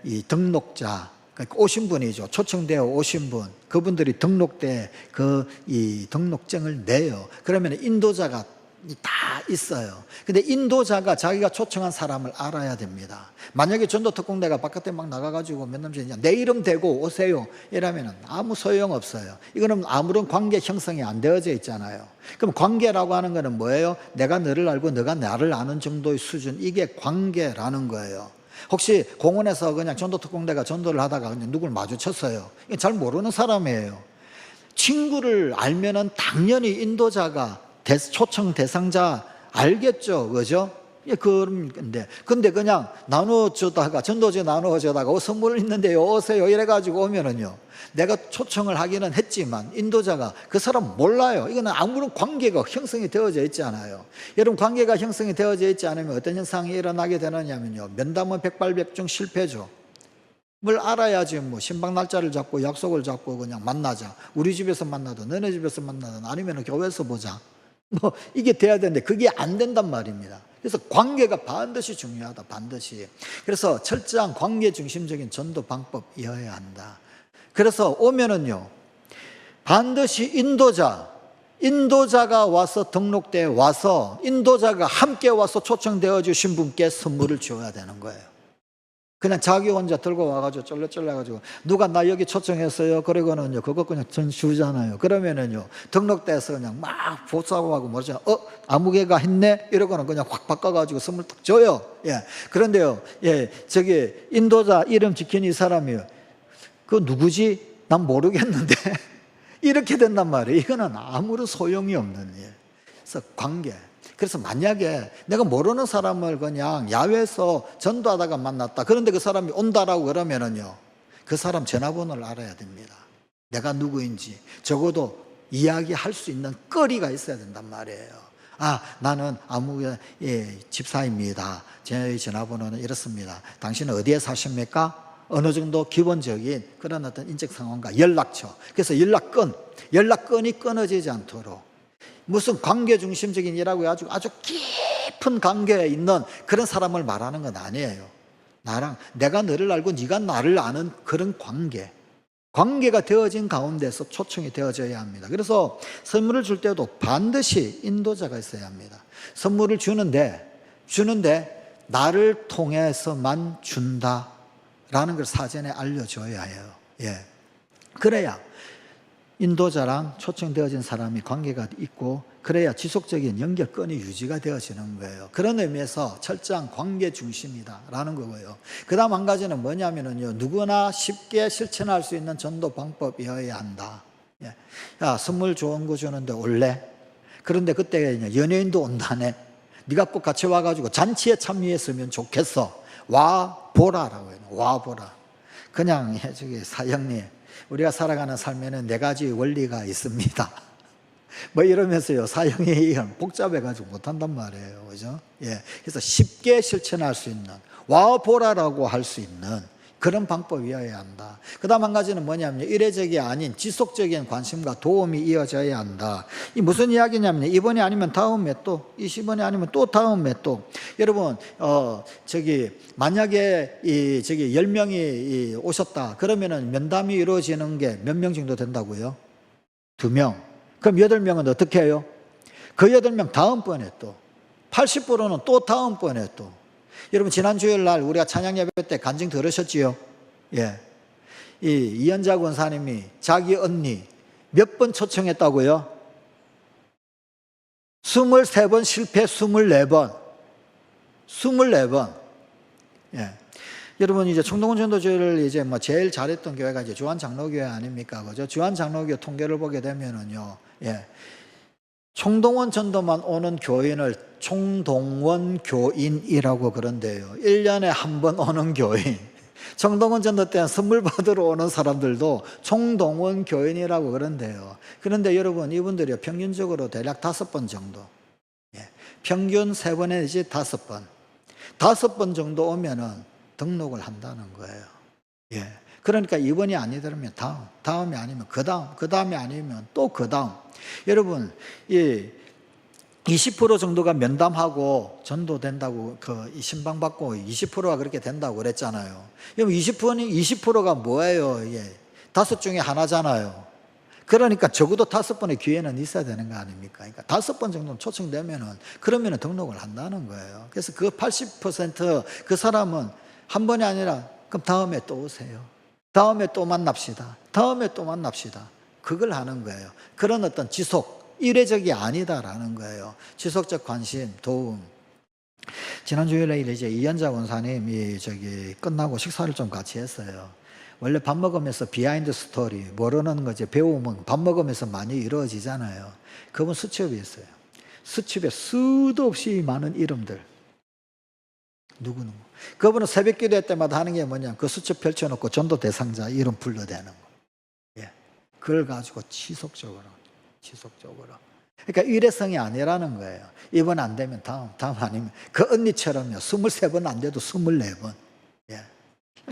S1: 이 등록자 그러니까 오신 분이죠. 초청되어 오신 분 그분들이 등록돼 이 등록증을 내요. 그러면 인도자가 다 있어요. 근데 인도자가 자기가 초청한 사람을 알아야 됩니다. 만약에 전도특공대가 바깥에 막 나가가지고 몇 년 전에 내 이름 대고 오세요 이러면 아무 소용없어요. 이거는 아무런 관계 형성이 안 되어져 있잖아요. 그럼 관계라고 하는 거는 뭐예요? 내가 너를 알고 너가 나를 아는 정도의 수준, 이게 관계라는 거예요. 혹시 공원에서 그냥 전도특공대가 전도를 하다가 그냥 누굴 마주쳤어요. 잘 모르는 사람이에요. 친구를 알면은 당연히 인도자가 초청 대상자 알겠죠, 그죠? 근데 그냥 나눠주다가 전도제 나눠주다가 선물 있는데요, 오세요 이래가지고 오면은요, 내가 초청을 하기는 했지만 인도자가 그 사람 몰라요. 이거는 아무런 관계가 형성이 되어져 있지 않아요. 여러분 관계가 형성이 되어져 있지 않으면 어떤 현상이 일어나게 되느냐면요, 면담은 백발백중 실패죠. 뭘 알아야지 뭐 신방 날짜를 잡고 약속을 잡고 그냥 만나자. 우리 집에서 만나든 너네 집에서 만나든 아니면 교회에서 보자. 뭐 이게 돼야 되는데 그게 안 된단 말입니다. 그래서 관계가 반드시 중요하다. 반드시. 그래서 철저한 관계 중심적인 전도 방법이어야 한다. 그래서 오면은요 반드시 인도자가 와서 등록돼 와서 인도자가 함께 와서 초청되어 주신 분께 선물을 줘야 되는 거예요. 그냥 자기 혼자 들고 와가지고 쫄래쫄래가지고 누가 나 여기 초청했어요. 그러고는요 그거 그냥 전 주잖아요. 그러면은요 등록돼서 그냥 막 보싸고하고 뭐죠? 아무개가 했네 이러고는 그냥 확 바꿔가지고 선물 딱 줘요. 그런데요 저기 인도자 이름 지킨 이 사람이요. 그 누구지? 난 모르겠는데 이렇게 된단 말이에요. 이거는 아무런 소용이 없는 일. 그래서 관계. 그래서 만약에 내가 모르는 사람을 그냥 야외에서 전도하다가 만났다. 그런데 그 사람이 온다라고 그러면은요, 그 사람 전화번호를 알아야 됩니다. 내가 누구인지 적어도 이야기할 수 있는 거리가 있어야 된단 말이에요. 나는 아무 집사입니다. 제 전화번호는 이렇습니다. 당신은 어디에 사십니까? 어느 정도 기본적인 그런 어떤 인적 상황과 연락처. 그래서 연락건이 끊어지지 않도록. 무슨 관계 중심적인 일하고 해가지고 아주 깊은 관계에 있는 그런 사람을 말하는 건 아니에요. 내가 너를 알고 네가 나를 아는 그런 관계가 되어진 가운데서 초청이 되어져야 합니다. 그래서 선물을 줄 때도 반드시 인도자가 있어야 합니다. 선물을 주는데 나를 통해서만 준다라는 걸 사전에 알려줘야 해요. 그래야 인도자랑 초청되어진 사람이 관계가 있고 그래야 지속적인 연결건이 유지가 되어지는 거예요. 그런 의미에서 철저한 관계 중심이다라는 거고요. 그 다음 한 가지는 뭐냐면요, 누구나 쉽게 실천할 수 있는 전도 방법이어야 한다. 선물 좋은 거 주는데 올래? 그런데 그때 연예인도 온다네. 네가 꼭 같이 와가지고 잔치에 참여했으면 좋겠어. 와보라라고 해요. 와보라. 그냥 저기 사장님, 우리가 살아가는 삶에는 4가지 원리가 있습니다. 뭐 이러면서요, 사형이 복잡해가지고 못한단 말이에요. 그죠? 예. 그래서 쉽게 실천할 수 있는, 와보라라고 할 수 있는 그런 방법이어야 한다. 그 다음 한 가지는 뭐냐면, 이례적이 아닌 지속적인 관심과 도움이 이어져야 한다. 이 무슨 이야기냐면, 이번이 아니면 다음에 또, 20번이 아니면 또 다음에 또. 여러분, 만약에 10명이 오셨다. 그러면은 면담이 이루어지는 게 몇 명 정도 된다고요? 2명. 그럼 8명은 어떻게 해요? 그 8명 다음번에 또. 80%는 또 다음번에 또. 여러분, 지난 주일 날 우리가 찬양 예배 때 간증 들으셨지요? 예. 이현자 권사님이 자기 언니 몇 번 초청했다고요? 23번 실패, 24번. 24번. 예. 여러분, 이제 청동원 전도교회를 이제 제일 잘했던 교회가 이제 주한장로교회 아닙니까? 그죠? 주한장로교회 통계를 보게 되면은요, 예. 청동원 전도만 오는 교인을 총동원 교인이라고 그런대요. 1년에 한 번 오는 교인. 청동원 전도 때는 선물 받으러 오는 사람들도 총동원 교인이라고 그런대요. 그런데 여러분, 이분들이 평균적으로 대략 5번 정도. 예. 평균 3번 내지 5번. 5번 정도 오면은 등록을 한다는 거예요. 예. 그러니까 이번이 아니더라면 다음이 아니면 그 다음이 아니면 또 그 다음. 여러분, 20% 정도가 면담하고 전도된다고, 신방받고 20%가 그렇게 된다고 그랬잖아요. 여러분, 20%가 뭐예요? 예. 5 중에 하나잖아요. 그러니까 적어도 5번의 기회는 있어야 되는 거 아닙니까? 그러니까 5번 정도는 초청되면은, 그러면은 등록을 한다는 거예요. 그래서 그 80% 그 사람은 한 번이 아니라, 그럼 다음에 또 오세요. 다음에 또 만납시다. 다음에 또 만납시다. 그걸 하는 거예요. 그런 어떤 지속, 일회적이 아니다라는 거예요. 지속적 관심, 도움. 지난 주일에 이제 이현자 원사님이 끝나고 식사를 좀 같이 했어요. 원래 밥 먹으면서 비하인드 스토리, 모르는 거지, 배우면 밥 먹으면서 많이 이루어지잖아요. 그분 수첩이었어요. 수첩에 수도 없이 많은 이름들. 누구누구. 그분은 새벽 기도회 때마다 하는 게 뭐냐, 그 수첩 펼쳐놓고 전도 대상자 이름 불러대는 거. 예. 그걸 가지고 지속적으로. 그러니까 일회성이 아니라는 거예요. 이번 안 되면 다음 아니면. 그 언니처럼요. 23번 안 돼도 24번. 예.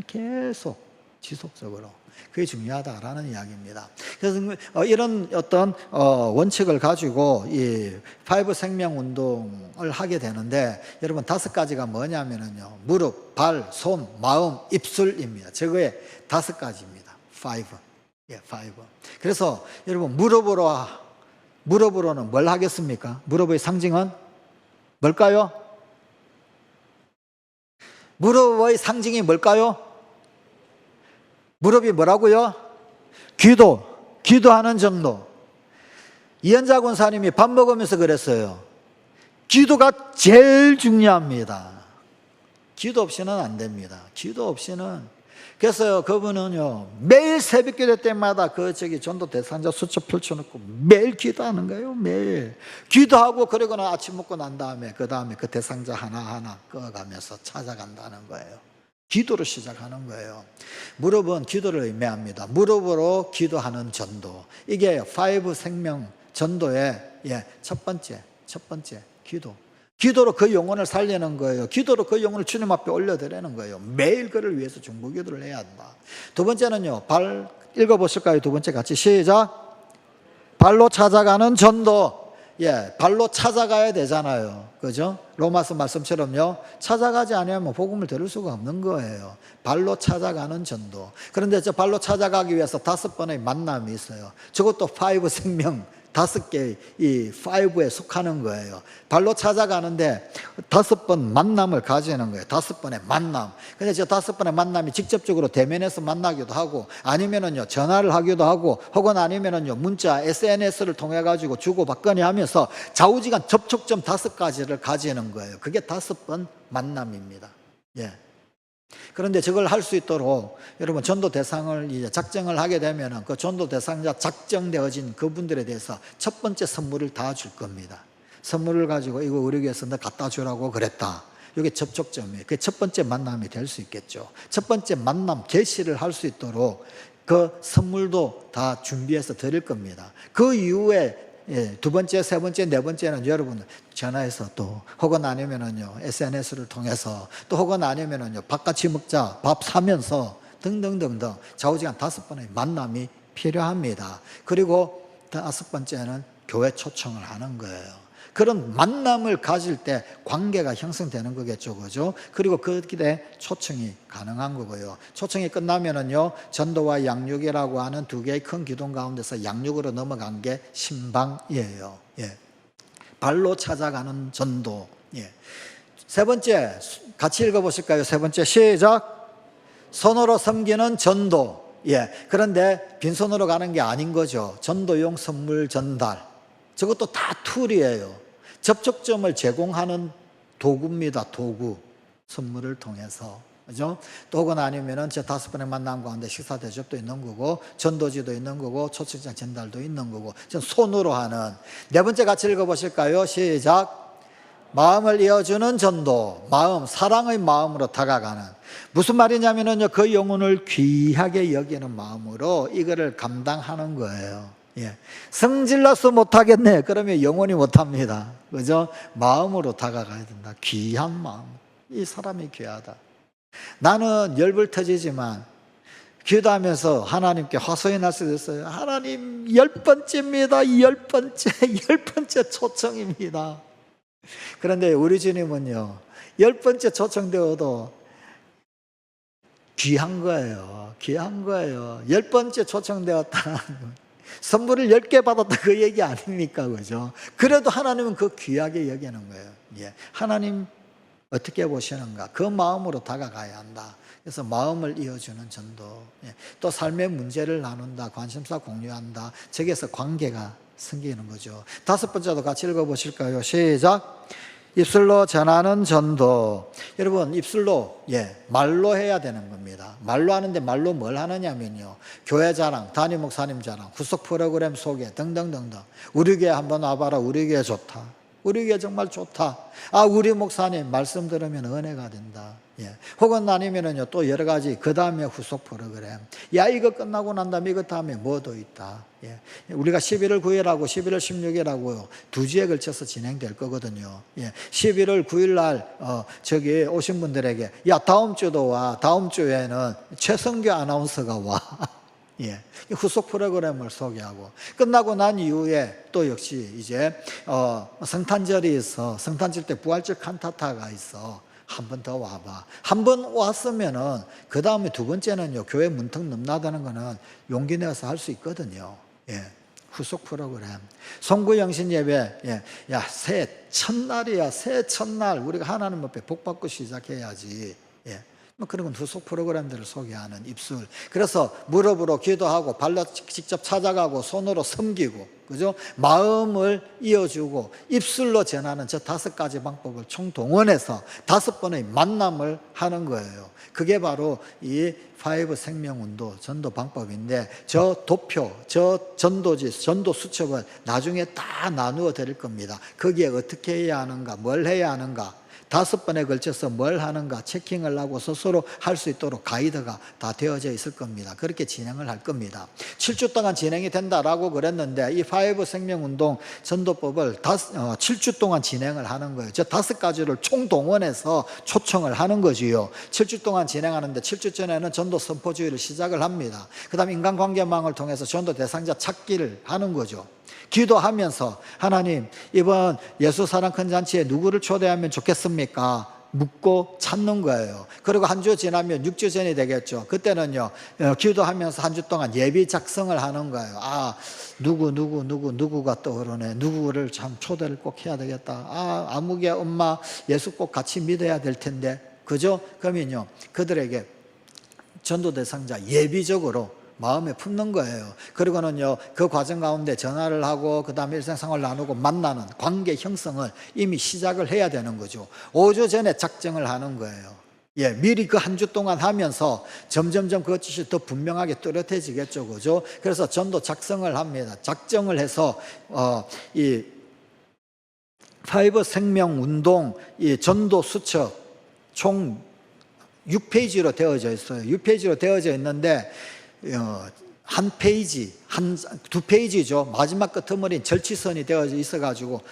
S1: 계속 지속적으로. 그게 중요하다라는 이야기입니다. 그래서 이런 어떤 원칙을 가지고 이 5 생명 운동을 하게 되는데, 여러분 5가지가 뭐냐면요, 무릎, 발, 손, 마음, 입술입니다. 저거에 5가지입니다. 5. 예, 5. 그래서 여러분, 무릎으로는 뭘 하겠습니까? 무릎의 상징은 뭘까요? 무릎의 상징이 뭘까요? 무릎이 뭐라고요? 기도하는 정도. 이현자 권사님이 밥 먹으면서 그랬어요. 기도가 제일 중요합니다. 기도 없이는 안 됩니다. 기도 없이는. 그래서 그분은요, 매일 새벽 기도 때마다 전도 대상자 수첩 펼쳐놓고 매일 기도하는 거예요. 매일 기도하고, 그러고는 아침 먹고 난 다음에 그 대상자 하나하나 꺼가면서 찾아간다는 거예요. 기도로 시작하는 거예요. 무릎은 기도를 의미합니다. 무릎으로 기도하는 전도. 이게 5 생명 전도의 첫 번째 기도. 기도로 그 영혼을 살리는 거예요. 기도로 그 영혼을 주님 앞에 올려드리는 거예요. 매일 그를 위해서 중보기도를 해야 한다. 2번째는요, 읽어보실까요? 2번째 같이 시작. 발로 찾아가는 전도. 예, 발로 찾아가야 되잖아요. 그죠? 로마서 말씀처럼요, 찾아가지 않으면 복음을 들을 수가 없는 거예요. 발로 찾아가는 전도. 그런데 저 발로 찾아가기 위해서 5번의 만남이 있어요. 저것도 5 생명, 5개, 이 5에 속하는 거예요. 발로 찾아가는데 5번 만남을 가지는 거예요. 5번의 만남. 근데 저 5번의 만남이 직접적으로 대면에서 만나기도 하고, 아니면은요, 전화를 하기도 하고, 혹은 아니면은요, 문자, SNS를 통해가지고 주고받거니 하면서 좌우지간 접촉점 5가지를 가지는 거예요. 그게 5번 만남입니다. 예. 그런데 저걸 할 수 있도록 여러분, 전도 대상을 이제 작정을 하게 되면은 그 전도 대상자 작정되어진 그분들에 대해서 첫 번째 선물을 다 줄 겁니다. 선물을 가지고 이거 우리 교회에서 너 갖다 주라고 그랬다. 이게 접촉점이에요. 그게 첫 번째 만남이 될 수 있겠죠. 첫 번째 만남 개시를 할 수 있도록 그 선물도 다 준비해서 드릴 겁니다. 그 이후에 두 번째, 세 번째, 네 번째는 여러분 전화해서 또 혹은 아니면은요 SNS를 통해서 또 혹은 아니면은요 밥 같이 먹자, 밥 사면서 등등등등 좌우지간 5번의 만남이 필요합니다. 그리고 5번째는 교회 초청을 하는 거예요. 그런 만남을 가질 때 관계가 형성되는 거겠죠, 그죠? 그리고 그때 초청이 가능한 거고요. 초청이 끝나면은요, 전도와 양육이라고 하는 두 개의 큰 기둥 가운데서 양육으로 넘어간 게 신방이에요. 예. 발로 찾아가는 전도. 예. 세 번째, 같이 읽어보실까요? 세 번째, 시작. 손으로 섬기는 전도. 예. 그런데 빈손으로 가는 게 아닌 거죠. 전도용 선물 전달. 저것도 다 툴이에요. 접촉점을 제공하는 도구입니다. 도구. 선물을 통해서. 그죠? 또 혹은 아니면은 저 5번의 만남 가운데 식사 대접도 있는 거고, 전도지도 있는 거고, 초청장 전달도 있는 거고, 전 손으로 하는. 네 번째 같이 읽어보실까요? 시작. 마음을 이어주는 전도. 마음, 사랑의 마음으로 다가가는. 무슨 말이냐면은요, 그 영혼을 귀하게 여기는 마음으로 이거를 감당하는 거예요. 예. 성질나서 못하겠네. 그러면 영원히 못합니다. 그죠? 마음으로 다가가야 된다. 귀한 마음. 이 사람이 귀하다. 나는 열불 터지지만 기도하면서 하나님께 화소연할 수도 있어요. 하나님 10번째입니다. 10번째, 10번째 초청입니다. 그런데 우리 주님은요, 10번째 초청되어도 귀한 거예요. 귀한 거예요. 10번째 초청되었다. 선물을 10개 받았다 그 얘기 아닙니까? 그죠? 그래도 하나님은 그 귀하게 여기는 거예요. 예. 하나님 어떻게 보시는가? 그 마음으로 다가가야 한다. 그래서 마음을 이어주는 전도. 예. 또 삶의 문제를 나눈다. 관심사 공유한다. 저기에서 관계가 생기는 거죠. 5번째도 같이 읽어보실까요? 시작. 입술로 전하는 전도. 여러분, 입술로, 말로 해야 되는 겁니다. 말로 하는데 말로 뭘 하느냐면요, 교회 자랑, 담임 목사님 자랑, 후속 프로그램 소개 등등등등. 우리 교회 한번 와봐라. 우리 교회 좋다. 우리 교회 정말 좋다. 아, 우리 목사님 말씀 들으면 은혜가 된다. 혹은 아니면은요, 또 여러 가지, 그 다음에 후속 프로그램. 야, 이거 끝나고 난 다음에 이것 다음에 뭐도 있다. 우리가 11월 9일하고 11월 16일하고 2주에 걸쳐서 진행될 거거든요. 11월 9일 날, 저기 오신 분들에게, 야, 다음 주도 와. 다음 주에는 최성규 아나운서가 와. 후속 프로그램을 소개하고, 끝나고 난 이후에 또 역시 이제, 성탄절이 있어. 성탄절 때 부활절 칸타타가 있어. 한 번 더 와봐. 한 번 왔으면은, 그 다음에 두 번째는요, 교회 문턱 넘나드는 거는 용기 내서 할 수 있거든요. 후속 프로그램. 송구영신 예배, 야, 새해 첫날이야. 새해 첫날. 우리가 하나님 앞에 복 받고 시작해야지. 그런 건 후속 프로그램들을 소개하는 입술. 그래서 무릎으로 기도하고 발로 직접 찾아가고 손으로 섬기고, 그죠? 마음을 이어주고 입술로 전하는 저 5가지 방법을 총동원해서 5번의 만남을 하는 거예요. 그게 바로 이 5 생명운동 전도 방법인데, 저 도표, 저 전도지, 전도 수첩을 나중에 다 나누어 드릴 겁니다. 거기에 어떻게 해야 하는가, 뭘 해야 하는가, 5번에 걸쳐서 뭘 하는가 체킹을 하고 스스로 할 수 있도록 가이드가 다 되어져 있을 겁니다. 그렇게 진행을 할 겁니다. 7주 동안 진행이 된다라고 그랬는데, 이 5 생명운동 전도법을 7주 동안 진행을 하는 거예요. 저 5가지를 총동원해서 초청을 하는 거지요. 7주 동안 진행하는데, 7주 전에는 전도 선포주의를 시작을 합니다. 그 다음 인간관계망을 통해서 전도 대상자 찾기를 하는 거죠. 기도하면서, 하나님, 이번 예수 사랑 큰 잔치에 누구를 초대하면 좋겠습니까? 묻고 찾는 거예요. 그리고 한 주 지나면 6주 전이 되겠죠. 그때는요, 기도하면서 한 주 동안 예비 작성을 하는 거예요. 아, 누구가 떠오르네. 누구를 참 초대를 꼭 해야 되겠다. 아, 아무개 엄마 예수 꼭 같이 믿어야 될 텐데. 그죠? 그러면요, 그들에게 전도 대상자 예비적으로 마음에 품는 거예요. 그리고는요, 그 과정 가운데 전화를 하고, 그 다음에 일상생활 나누고 만나는 관계 형성을 이미 시작을 해야 되는 거죠. 5주 전에 작정을 하는 거예요. 미리 그 한 주 동안 하면서 점점점 그것이 더 분명하게 뚜렷해지겠죠. 그죠? 그래서 전도 작성을 합니다. 작정을 해서, 이 5 생명운동, 이 전도 수첩 총 6페이지로 되어져 있어요. 6페이지로 되어져 있는데, 한 페이지, 두 페이지죠. 마지막 끄트머리는 절치선이 되어져 있어가지고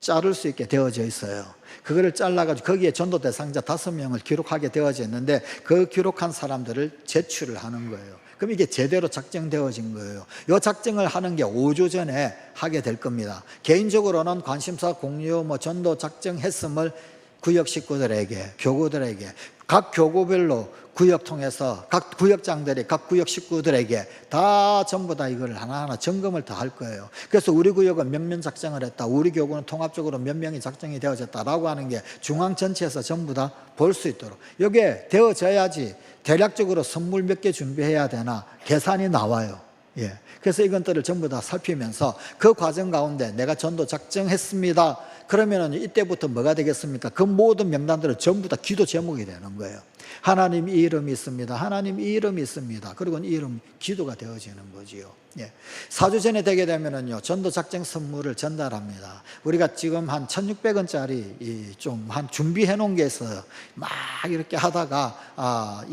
S1: 자를 수 있게 되어져 있어요. 그거를 잘라가지고 거기에 전도 대상자 5명을 기록하게 되어져 있는데 그 기록한 사람들을 제출을 하는 거예요. 그럼 이게 제대로 작정되어진 거예요. 이 작정을 하는 게 5주 전에 하게 될 겁니다. 개인적으로는 관심사 공유, 전도 작정했음을 구역 식구들에게, 교구들에게, 각 교구별로 구역 통해서 각 구역장들이 각 구역 식구들에게 다 전부 다 이걸 하나하나 점검을 다 할 거예요. 그래서 우리 구역은 몇 명 작정을 했다, 우리 교구는 통합적으로 몇 명이 작정이 되어졌다라고 하는 게 중앙 전체에서 전부 다 볼 수 있도록 이게 되어져야지 대략적으로 선물 몇 개 준비해야 되나 계산이 나와요. 예. 그래서 이것들을 전부 다 살피면서 그 과정 가운데 내가 전도 작정했습니다. 그러면은 이때부터 뭐가 되겠습니까? 그 모든 명단들은 전부 다 기도 제목이 되는 거예요. 하나님 이 이름이 있습니다. 하나님 이 이름이 있습니다. 그리고 이 이름 기도가 되어지는 거지요. 예. 4주 전에 되게 되면은요, 전도 작정 선물을 전달합니다. 우리가 지금 한 1,600원짜리 좀 한 준비해 놓은 게 있어요. 막 이렇게 하다가,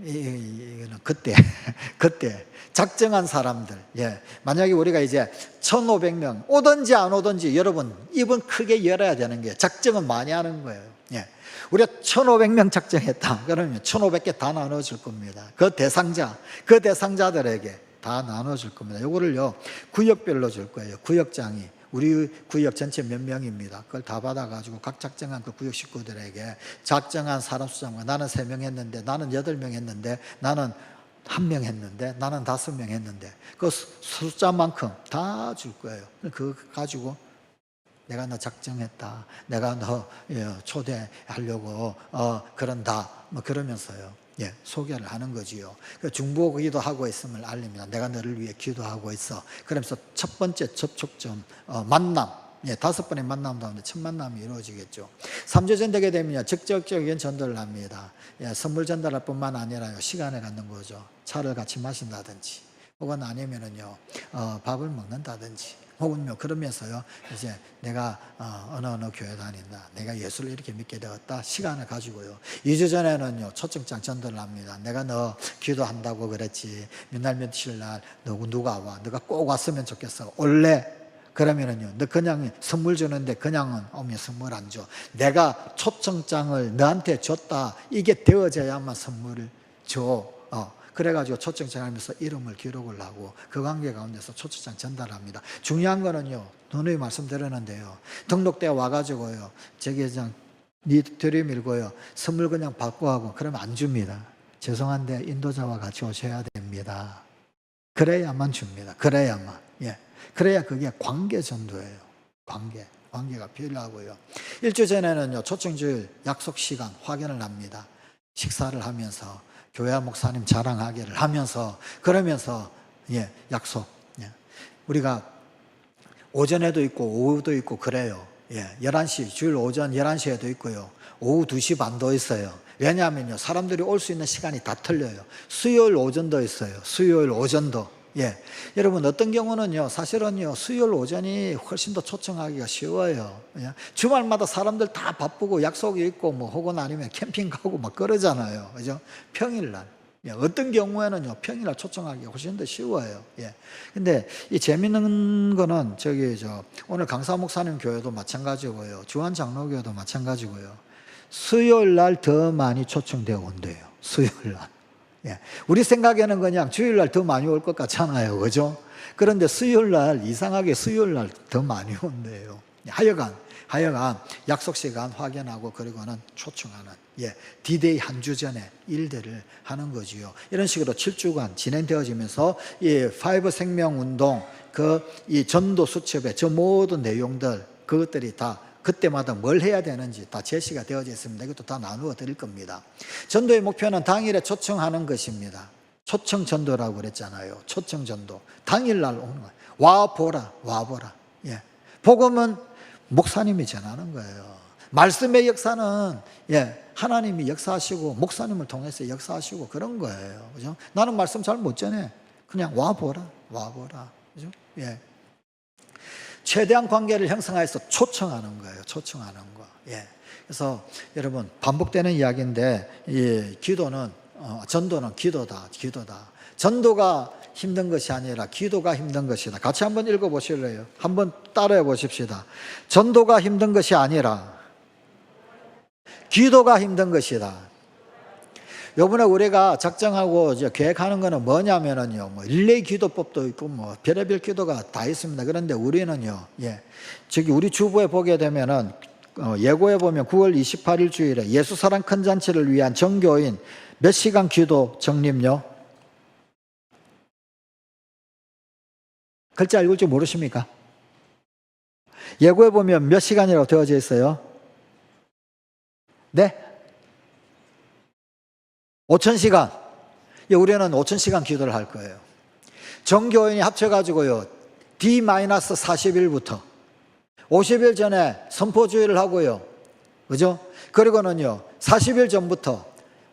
S1: 이거는 그때 작정한 사람들, 만약에 우리가 이제 1,500명 오든지 안 오든지 여러분 입은 크게 열어야 되는 게 작정은 많이 하는 거예요. 우리가 1,500명 작정했다 그러면 1,500개 다 나눠줄 겁니다. 그 대상자들에게 다 나눠줄 겁니다. 이거를요 구역별로 줄 거예요. 구역장이 우리 구역 전체 몇 명입니다. 그걸 다 받아가지고 각 작정한 그 구역 식구들에게 작정한 사람 수장과 나는 3명 했는데, 나는 8명 했는데, 나는 1명 했는데, 나는 5명 했는데, 그 숫자만큼 다 줄 거예요. 그거 가지고 내가 너 작정했다, 내가 너 초대하려고 그런다, 그러면서요 소개를 하는 거지요. 중보 기도하고 있음을 알립니다. 내가 너를 위해 기도하고 있어. 그러면서 첫 번째 접촉점 만남, 5번의 만남 가운데 첫 만남이 이루어지겠죠. 3주 전 되게 되면 적극적인 전도를 합니다. 선물 전달할 뿐만 아니라 시간을 갖는 거죠. 차를 같이 마신다든지 혹은 아니면은요 밥을 먹는다든지 혹은요 그러면서요 이제 내가 어느 교회 다닌다, 내가 예수를 이렇게 믿게 되었다, 시간을 가지고요. 2주 전에는요 초청장 전도를 합니다. 내가 너 기도한다고 그랬지, 몇날 며칠 날 누가 와, 너가 꼭 왔으면 좋겠어, 올래? 그러면은요 너 그냥 선물 주는데 그냥은 오면 선물 안 줘. 내가 초청장을 너한테 줬다, 이게 되어져야만 선물을 줘. 그래가지고 초청장 하면서 이름을 기록을 하고 그 관계 가운데서 초청장 전달합니다. 중요한 거는요, 누누이 말씀드렸는데요, 등록되어 와가지고요 저기 그냥 니 들이밀고요 선물 그냥 받고 하고 그러면 안 줍니다. 죄송한데 인도자와 같이 오셔야 됩니다. 그래야만 줍니다. 그래야만. 그래야 그게 관계 전도예요. 관계가 필요하고요. 1주 전에는요 초청주일 약속 시간 확인을 합니다. 식사를 하면서 교회 목사님 자랑하기를 하면서 그러면서 약속. 우리가 오전에도 있고 오후도 있고 그래요. 11시 주일 오전 11시에도 있고요. 오후 2시 반도 있어요. 왜냐하면요 사람들이 올 수 있는 시간이 다 틀려요. 수요일 오전도 있어요. 수요일 오전도. 여러분 어떤 경우는요 사실은요 수요일 오전이 훨씬 더 초청하기가 쉬워요. 주말마다 사람들 다 바쁘고 약속이 있고 혹은 아니면 캠핑 가고 막 그러잖아요. 그죠? 평일날 어떤 경우에는요 평일날 초청하기가 훨씬 더 쉬워요. 근데 이 재밌는 거는 오늘 강사 목사님 교회도 마찬가지고요, 주한 장로교회도 마찬가지고요, 수요일날 더 많이 초청되어 온대요. 수요일날. 우리 생각에는 그냥 주일날 더 많이 올 것 같잖아요. 그죠? 그런데 수요일날, 이상하게 수요일날 더 많이 온대요. 하여간 약속 시간 확인하고 그리고는 초청하는 D-Day 한 주 전에 일들을 하는 거지요. 이런 식으로 7주간 진행되어지면서 이 5 생명운동 이 전도 수첩의 저 모든 내용들 그것들이 다 그때마다 뭘 해야 되는지 다 제시가 되어져 있습니다. 이것도 다 나누어 드릴 겁니다. 전도의 목표는 당일에 초청하는 것입니다. 초청 전도라고 그랬잖아요. 초청 전도. 당일날 오는 거예요. 와보라. 복음은 목사님이 전하는 거예요. 말씀의 역사는 하나님이 역사하시고 목사님을 통해서 역사하시고 그런 거예요. 그죠? 나는 말씀 잘 못 전해. 그냥 와보라. 그죠? 최대한 관계를 형성해서 초청하는 거예요. 초청하는 거. 그래서 여러분 반복되는 이야기인데 이 기도는 전도는 기도다. 전도가 힘든 것이 아니라 기도가 힘든 것이다. 같이 한번 읽어보실래요? 한번 따라해 보십시다. 전도가 힘든 것이 아니라 기도가 힘든 것이다. 요번에 우리가 작정하고 이제 계획하는 거는 뭐냐면은요, 뭐 릴레이 기도법도 있고 뭐 별의별 기도가 다 있습니다. 그런데 우리는요, 저기 우리 주보에 보게 되면은 예고에 보면 9월 28일 주일에 예수 사랑 큰 잔치를 위한 정교인 몇 시간 기도 정립요? 글자 읽을 줄 모르십니까? 예고에 보면 몇 시간이라고 되어져 있어요? 네? 5,000시간. 우리는 5,000시간 기도를 할 거예요. 정교인이 합쳐가지고요, D-40일부터 50일 전에 선포주의를 하고요. 그죠? 그리고는요, 40일 전부터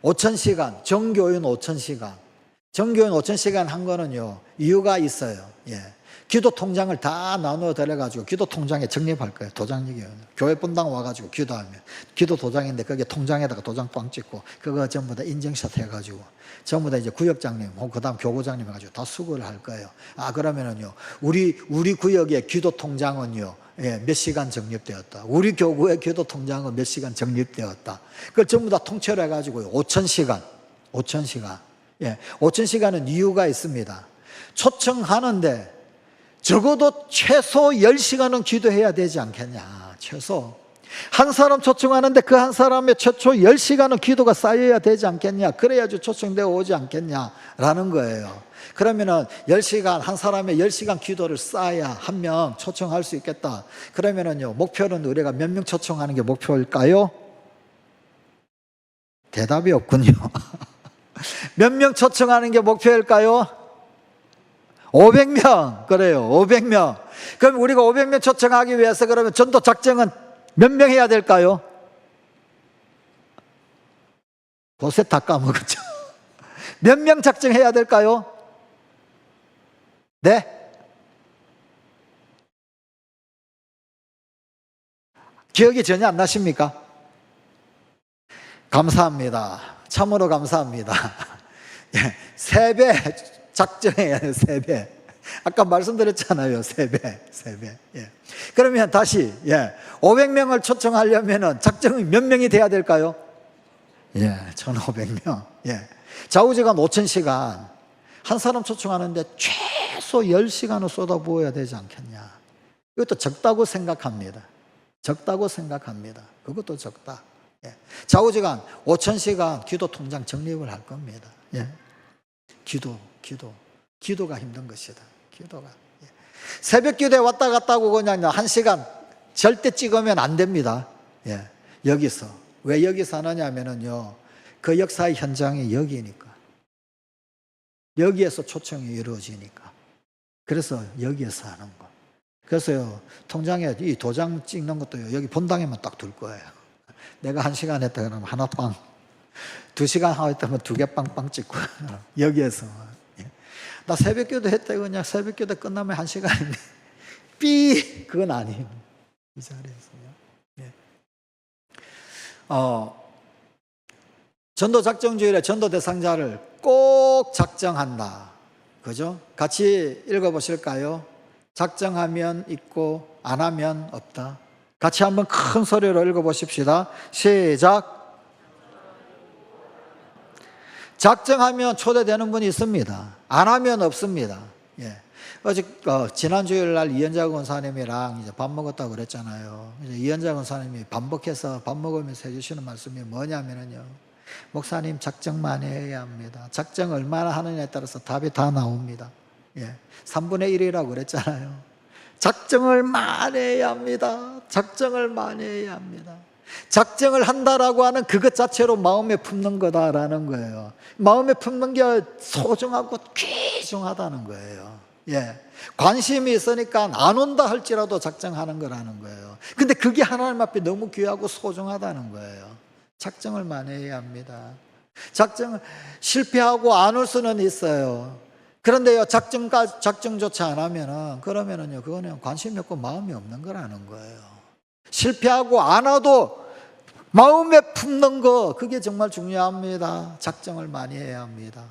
S1: 5,000시간, 정교인 5,000시간. 정교인 5,000시간 한 거는요, 이유가 있어요. 기도 통장을 다 나누어 드려가지고 기도 통장에 적립할 거예요. 도장이요. 교회 분당 와가지고 기도하면 기도 도장인데 거기에 통장에다가 도장 꽝 찍고 그거 전부 다 인증샷 해가지고 전부 다 이제 구역장님 혹은 그다음 교구장님 해가지고 다 수거를 할 거예요. 그러면은요, 우리 구역의 기도 통장은요, 몇 시간 적립되었다. 우리 교구의 기도 통장은 몇 시간 적립되었다. 그걸 전부 다 통째로 해가지고 5,000시간. 5,000시간은 이유가 있습니다. 초청하는데 적어도 최소 10시간은 기도해야 되지 않겠냐. 최소. 한 사람 초청하는데 그 한 사람의 최초 10시간은 기도가 쌓여야 되지 않겠냐. 그래야지 초청되어 오지 않겠냐라는 거예요. 그러면은 10시간, 한 사람의 10시간 기도를 쌓아야 한 명 초청할 수 있겠다. 그러면은요, 목표는 우리가 몇 명 초청하는 게 목표일까요? 대답이 없군요. 몇 명 초청하는 게 목표일까요? 500명. 그래요. 500명. 그럼 우리가 500명 초청하기 위해서 그러면 전도 작정은 몇 명 해야 될까요? 곳에 다 까먹었죠. 몇 명 작정해야 될까요? 네? 기억이 전혀 안 나십니까? 감사합니다. 참으로 감사합니다. 3배 작정해야 해요. 3배. 아까 말씀드렸잖아요. 3배. 그러면 다시 500명을 초청하려면 작정이 몇 명이 돼야 될까요? 1,500명. 좌우지간 5,000시간. 한 사람 초청하는데 최소 10시간을 쏟아부어야 되지 않겠냐. 이것도 적다고 생각합니다. 그것도 적다. 좌우지간 5,000시간 기도 통장 적립을 할 겁니다. 기도가 힘든 것이다. 기도가. 새벽 기도에 왔다 갔다 하고 그냥 1시간 절대 찍으면 안 됩니다. 여기서. 왜 여기서 하느냐면요, 그 역사의 현장이 여기니까. 여기에서 초청이 이루어지니까. 그래서 여기에서 하는 거. 그래서요, 통장에 이 도장 찍는 것도요, 여기 본당에만 딱 둘 거예요. 내가 1시간 했다 그러면 하나 빵. 2시간 하였다면 2개 빵빵 찍고. 여기에서. 나 새벽기도 했다 그냥 새벽기도 끝나면 1시간인데 삐 그건 아니에요. 이 자리에서요. 전도 작정주일에 전도 대상자를 꼭 작정한다. 그죠? 같이 읽어보실까요? 작정하면 있고 안 하면 없다. 같이 한번 큰 소리로 읽어보십시다. 시작. 작정하면 초대되는 분이 있습니다. 안 하면 없습니다. 어제 지난 주일 날 이현자 권사님이랑 이제 밥 먹었다고 그랬잖아요. 이제 이현자 권사님이 반복해서 밥 먹으면서 해주시는 말씀이 뭐냐면요, 목사님 작정만 해야 합니다. 작정 얼마나 하느냐에 따라서 답이 다 나옵니다. 3분의 1이라고 그랬잖아요. 작정을 많이 해야 합니다. 작정을 많이 해야 합니다. 작정을 한다라고 하는 그것 자체로 마음에 품는 거다라는 거예요. 마음에 품는 게 소중하고 귀중하다는 거예요. 관심이 있으니까 안 온다 할지라도 작정하는 거라는 거예요. 근데 그게 하나님 앞에 너무 귀하고 소중하다는 거예요. 작정을 많이 해야 합니다. 작정을 실패하고 안 올 수는 있어요. 그런데요, 작정조차 안 하면은, 그러면은요, 그거는 관심이 없고 마음이 없는 거라는 거예요. 실패하고 안 와도 마음에 품는 거, 그게 정말 중요합니다. 작정을 많이 해야 합니다.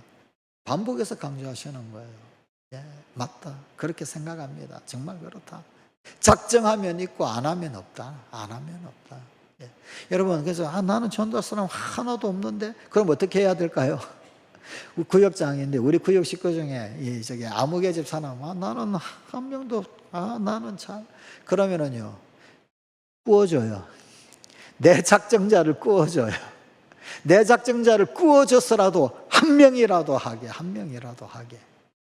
S1: 반복해서 강조하시는 거예요. 예, 맞다. 그렇게 생각합니다. 정말 그렇다. 작정하면 있고 안 하면 없다. 안 하면 없다. 예. 여러분, 그래서 나는 전도할 사람 하나도 없는데 그럼 어떻게 해야 될까요? 구역장인데 우리 구역 식구 중에 저기 아무개 집 사람, 나는 한 명도 나는 잘, 그러면은요 구워줘요. 내 작정자를 구워줘요. 내 작정자를 구워줘서라도 한 명이라도 하게.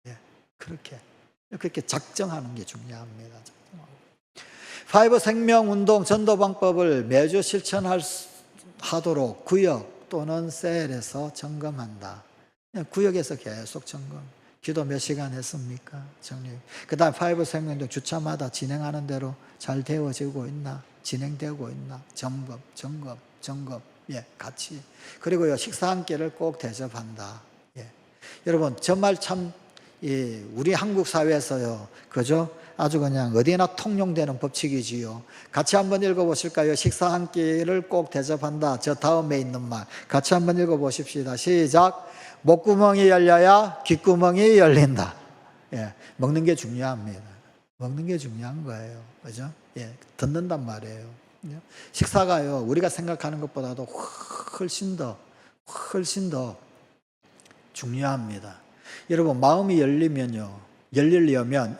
S1: 예, 그렇게 작정하는 게 중요합니다. 파이브 생명운동 전도방법을 매주 실천하도록 구역 또는 셀에서 점검한다. 구역에서 계속 점검. 기도 몇 시간 했습니까? 정리. 그 다음 파이브 생명운동 주차마다 진행하는 대로 잘 되어지고 있나? 진행되고 있나? 점검. 예, 같이. 그리고요, 식사 한 끼를 꼭 대접한다. 예. 여러분, 정말 참, 우리 한국 사회에서요, 그죠? 아주 그냥 어디나 통용되는 법칙이지요. 같이 한번 읽어보실까요? 식사 한 끼를 꼭 대접한다. 저 다음에 있는 말. 같이 한번 읽어보십시다. 시작. 목구멍이 열려야 귓구멍이 열린다. 예, 먹는 게 중요합니다. 먹는 게 중요한 거예요. 그죠? 예, 듣는단 말이에요. 식사가요, 우리가 생각하는 것보다도 훨씬 더 중요합니다. 여러분, 마음이 열리려면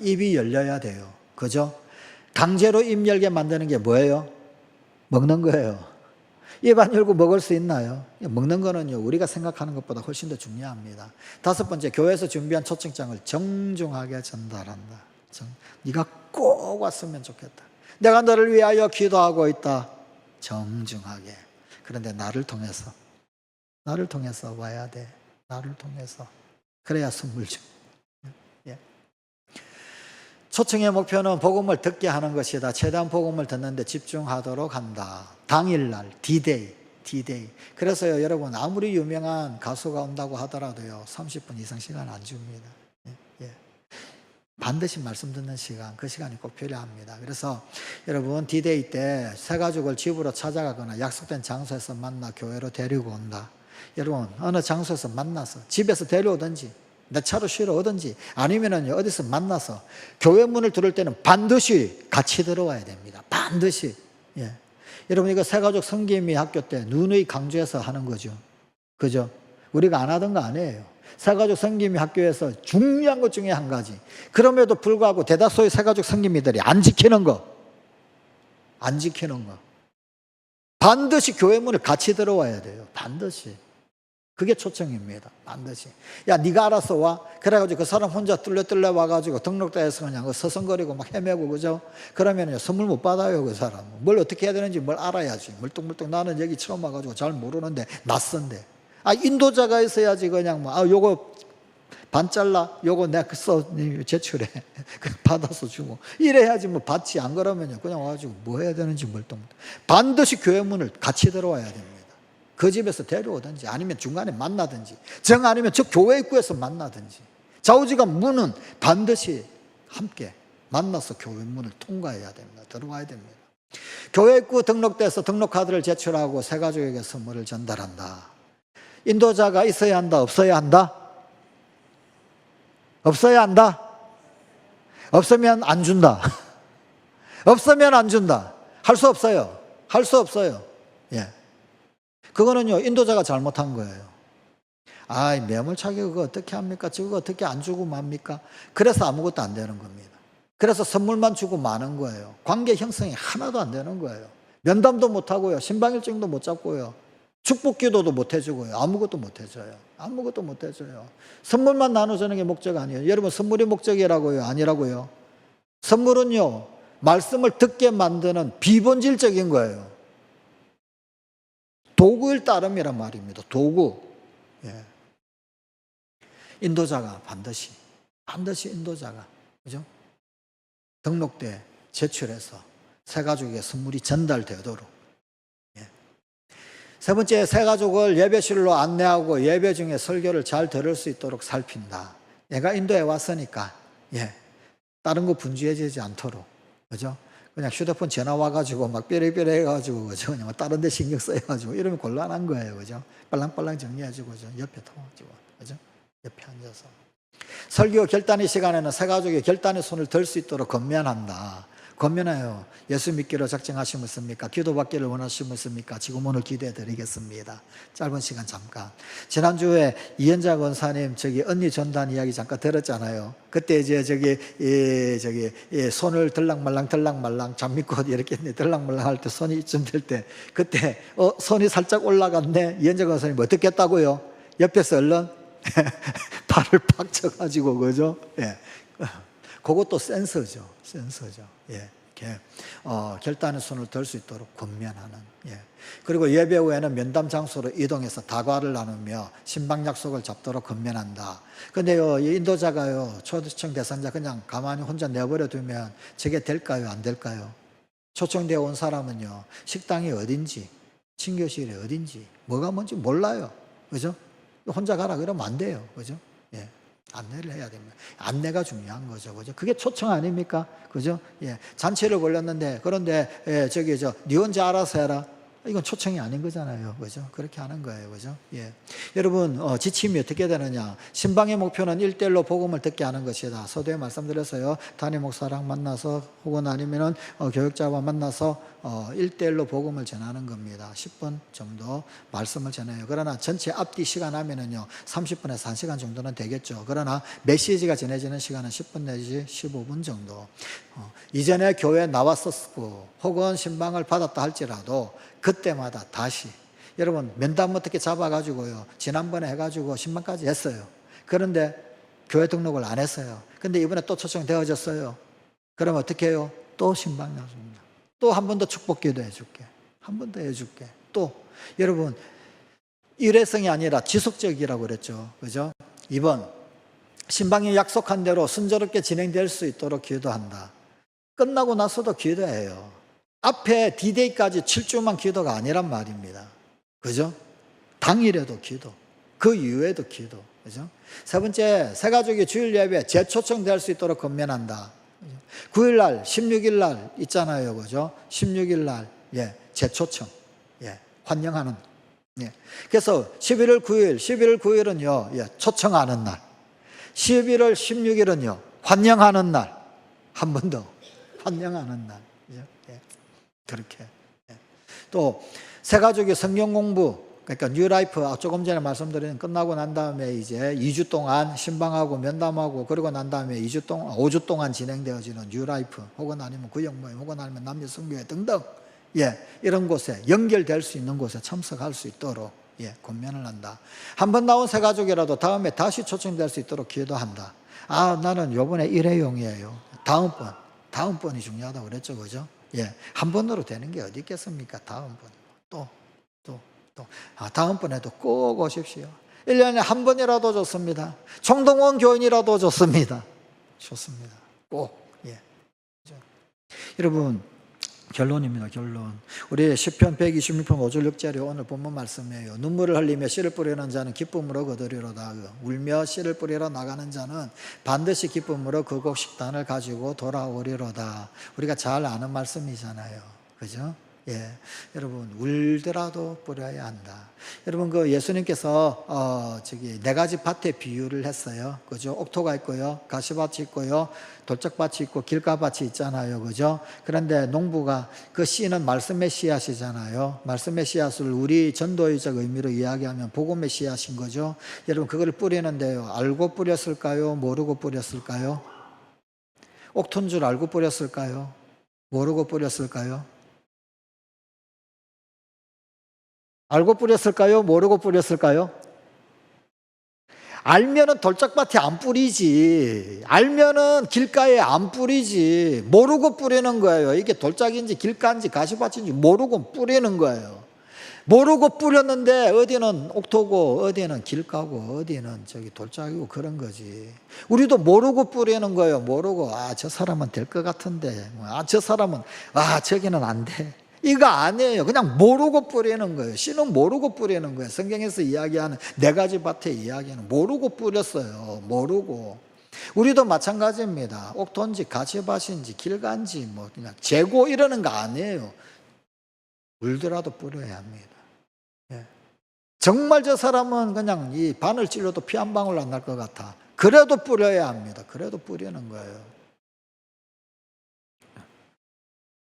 S1: 입이 열려야 돼요. 그죠? 강제로 입 열게 만드는 게 뭐예요? 먹는 거예요. 입 안 열고 먹을 수 있나요? 먹는 거는요, 우리가 생각하는 것보다 훨씬 더 중요합니다. 다섯 번째, 교회에서 준비한 초청장을 정중하게 전달한다. 네가 꼭 왔으면 좋겠다. 내가 너를 위하여 기도하고 있다. 정중하게. 그런데 나를 통해서 와야 돼. 나를 통해서. 그래야 선물 줘. 예. 초청의 목표는 복음을 듣게 하는 것이다. 최대한 복음을 듣는데 집중하도록 한다. 당일날, D-Day. 그래서요, 여러분, 아무리 유명한 가수가 온다고 하더라도요, 30분 이상 시간 안 줍니다. 예. 반드시 말씀 듣는 시간, 그 시간이 꼭 필요합니다. 그래서 여러분, D-Day 때 새 가족을 집으로 찾아가거나 약속된 장소에서 만나 교회로 데리고 온다. 여러분, 어느 장소에서 만나서 집에서 데려오든지 내 차로 쉬러 오든지 아니면은 어디서 만나서 교회 문을 두를 때는 반드시 같이 들어와야 됩니다. 반드시. 예. 여러분, 이거 새가족 성김이 학교 때 누누이 강조해서 하는 거죠. 그죠? 우리가 안 하던 거 아니에요. 새가족 성김이 학교에서 중요한 것 중에 한 가지. 그럼에도 불구하고 대다수의 새가족 성김이들이 안 지키는 거. 반드시 교회 문을 같이 들어와야 돼요. 반드시. 그게 초청입니다. 반드시. 야, 네가 알아서 와. 그래가지고 그 사람 혼자 뚫려 와가지고 등록대에서 그냥 서성거리고 막 헤매고, 그죠? 그러면요, 선물 못 받아요, 그 사람. 뭘 어떻게 해야 되는지 뭘 알아야지. 물뚱물뚱 나는 여기 처음 와가지고 잘 모르는데, 낯선데. 인도자가 있어야지 그냥 요거 반 잘라. 요거 내가 제출해. 그냥 받아서 주고. 이래야지 받지. 안 그러면요, 그냥 와가지고 뭐 해야 되는지 물뚱물뚱. 반드시 교회 문을 같이 들어와야 됩니다. 그 집에서 데려오든지 아니면 중간에 만나든지 아니면 저 교회 입구에서 만나든지 좌우지간 문은 반드시 함께 만나서 교회 문을 통과해야 됩니다. 들어와야 됩니다. 교회 입구 등록돼서 등록카드를 제출하고 새가족에게 선물을 전달한다. 인도자가 있어야 한다? 없어야 한다? 없어야 한다? 없으면 안 준다. 없으면 안 준다. 할 수 없어요. 예. 그거는요, 인도자가 잘못한 거예요. 매몰차게 그거 어떻게 합니까? 저거 어떻게 안 주고 맙니까? 그래서 아무것도 안 되는 겁니다. 그래서 선물만 주고 마는 거예요. 관계 형성이 하나도 안 되는 거예요. 면담도 못 하고요. 신방일정도 못 잡고요. 축복 기도도 못 해주고요. 아무것도 못 해줘요. 선물만 나눠주는 게 목적 아니에요. 여러분, 선물이 목적이라고요? 아니라고요? 선물은요, 말씀을 듣게 만드는 비본질적인 거예요. 도구일 따름이란 말입니다. 도구. 예. 인도자가 반드시 인도자가, 그죠? 등록대 제출해서 새가족에게 선물이 전달되도록. 예. 세 번째, 새가족을 예배실로 안내하고 예배 중에 설교를 잘 들을 수 있도록 살핀다. 내가 인도에 왔으니까, 다른 거 분주해지지 않도록, 그죠? 그냥 휴대폰 전화 와가지고 막 삐리삐리 해가지고, 그죠? 그냥 다른 데 신경 써가지고 이러면 곤란한 거예요. 그죠? 빨랑빨랑 정리해주고, 그죠? 옆에 통하고, 그죠? 옆에 앉아서. 설교 결단의 시간에는 새 가족이 결단의 손을 들 수 있도록 권면한다. 권면해요. 예수 믿기로 작정하시겠습니까? 기도받기를 원하시겠습니까? 지금 오늘 기도해 드리겠습니다. 짧은 시간 잠깐. 지난주에 이현자 권사님 언니 전단 이야기 잠깐 들었잖아요. 그때 이제 손을 들락말랑 장미꽃 이렇게 들락말랑 할 때 손이 이쯤 될 때 그때 손이 살짝 올라갔네. 이현자 권사님 어떻게 했다고요? 옆에서 얼른 발을 팍 쳐가지고, 그죠? 예. 그것도 센서죠. 예. 이렇게, 결단의 손을 들 수 있도록 권면하는. 예. 그리고 예배 후에는 면담 장소로 이동해서 다과를 나누며 신방 약속을 잡도록 권면한다. 근데요, 이 인도자가요, 초청 대상자 그냥 가만히 혼자 내버려 두면 저게 될까요? 안 될까요? 초청되어 온 사람은요, 식당이 어딘지, 친교실이 어딘지, 뭐가 뭔지 몰라요. 그죠? 혼자 가라 그러면 안 돼요. 그죠? 예. 안내를 해야 됩니다. 안내가 중요한 거죠. 그죠? 그게 초청 아닙니까? 그죠? 예. 잔치를 벌렸는데, 그런데, 니 혼자 알아서 해라. 이건 초청이 아닌 거잖아요. 그죠? 그렇게 하는 거예요. 그죠? 예. 여러분, 지침이 어떻게 되느냐. 신방의 목표는 1대1로 복음을 듣게 하는 것이다. 서두에 말씀드렸어요. 담임 목사랑 만나서 혹은 아니면은 교육자와 만나서 1대1로 복음을 전하는 겁니다. 10분 정도 말씀을 전해요. 그러나 전체 앞뒤 시간 하면은요, 30분에서 1시간 정도는 되겠죠. 그러나 메시지가 전해지는 시간은 10분 내지 15분 정도. 이전에 교회에 나왔었고, 혹은 신방을 받았다 할지라도, 그때마다 다시. 여러분, 면담 어떻게 잡아가지고요, 지난번에 해가지고 신방까지 했어요. 그런데 교회 등록을 안 했어요. 근데 이번에 또 초청되어졌어요. 그럼 어떻게 해요? 또 신방 나섭니다. 또 한 번 더 축복 기도 해줄게. 한 번 더 해줄게. 또. 여러분, 일회성이 아니라 지속적이라고 그랬죠. 그죠? 2번, 신방이 약속한 대로 순조롭게 진행될 수 있도록 기도한다. 끝나고 나서도 기도해요. 앞에 D-Day까지 7주만 기도가 아니란 말입니다. 그죠? 당일에도 기도, 그 이후에도 기도. 그죠? 세 번째, 새 가족이 주일 예배 재초청될 수 있도록 권면한다. 9일날, 16일날 있잖아요. 그죠? 16일날, 예, 재초청. 예, 환영하는. 예. 그래서 11월 9일은요, 예, 초청하는 날. 11월 16일은요, 환영하는 날. 한 번 더. 환영하는 날. 예. 그렇게. 예. 또, 새 가족이 성경 공부, 그러니까 뉴라이프, 조금 전에 말씀드린 끝나고 난 다음에 이제 2주 동안 신방하고 면담하고 그러고 난 다음에 5주 동안 진행되어지는 뉴라이프, 혹은 아니면 구역 모임, 혹은 아니면 남녀 성교회 등등, 예, 이런 곳에 연결될 수 있는 곳에 참석할 수 있도록, 예, 권면을 한다. 한 번 나온 새 가족이라도 다음에 다시 초청될 수 있도록 기도한다. 나는 요번에 일회용이에요. 다음번이 중요하다고 그랬죠. 그죠? 예. 한 번으로 되는 게 어디 있겠습니까? 다음번. 또. 다음번에도 꼭 오십시오. 1년에 한 번이라도 좋습니다. 총동원 교인이라도 좋습니다. 좋습니다. 꼭. 예. 여러분, 결론입니다. 결론. 우리 시편 126편 5절 6절이 오늘 본문 말씀이에요. 눈물을 흘리며 씨를 뿌리는 자는 기쁨으로 거두리로다. 울며 씨를 뿌리러 나가는 자는 반드시 기쁨으로 그곳 식단을 가지고 돌아오리로다. 우리가 잘 아는 말씀이잖아요. 그죠? 예, 여러분, 울더라도 뿌려야 한다. 여러분, 예수님께서 네 가지 밭의 비유를 했어요. 그죠? 옥토가 있고요, 가시밭이 있고요, 돌짝밭이 있고 길가밭이 있잖아요. 그죠? 그런데 농부가 그 씨는 말씀의 씨앗이잖아요. 말씀의 씨앗을 우리 전도의적 의미로 이야기하면 복음의 씨앗인 거죠. 여러분, 그걸 뿌리는데요, 알고 뿌렸을까요? 모르고 뿌렸을까요? 옥토인 줄 알고 뿌렸을까요? 모르고 뿌렸을까요? 알고 뿌렸을까요? 모르고 뿌렸을까요? 알면은 돌짝밭에 안 뿌리지. 알면은 길가에 안 뿌리지. 모르고 뿌리는 거예요. 이게 돌짝인지 길가인지 가시밭인지 모르고 뿌리는 거예요. 모르고 뿌렸는데 어디는 옥토고 어디는 길가고 어디는 돌짝이고 그런 거지. 우리도 모르고 뿌리는 거예요. 모르고 저 사람은 될 것 같은데, 저 사람은 저기는 안 돼. 이거 아니에요. 그냥 모르고 뿌리는 거예요. 씨는 모르고 뿌리는 거예요. 성경에서 이야기하는 네 가지 밭의 이야기는 모르고 뿌렸어요. 모르고. 우리도 마찬가지입니다. 옥토인지 가시밭인지 길간지 뭐 그냥 재고 이러는 거 아니에요. 물더라도 뿌려야 합니다. 예. 정말 저 사람은 그냥 이 바늘 찔러도 피 한 방울 안 날 것 같아. 그래도 뿌려야 합니다. 그래도 뿌리는 거예요.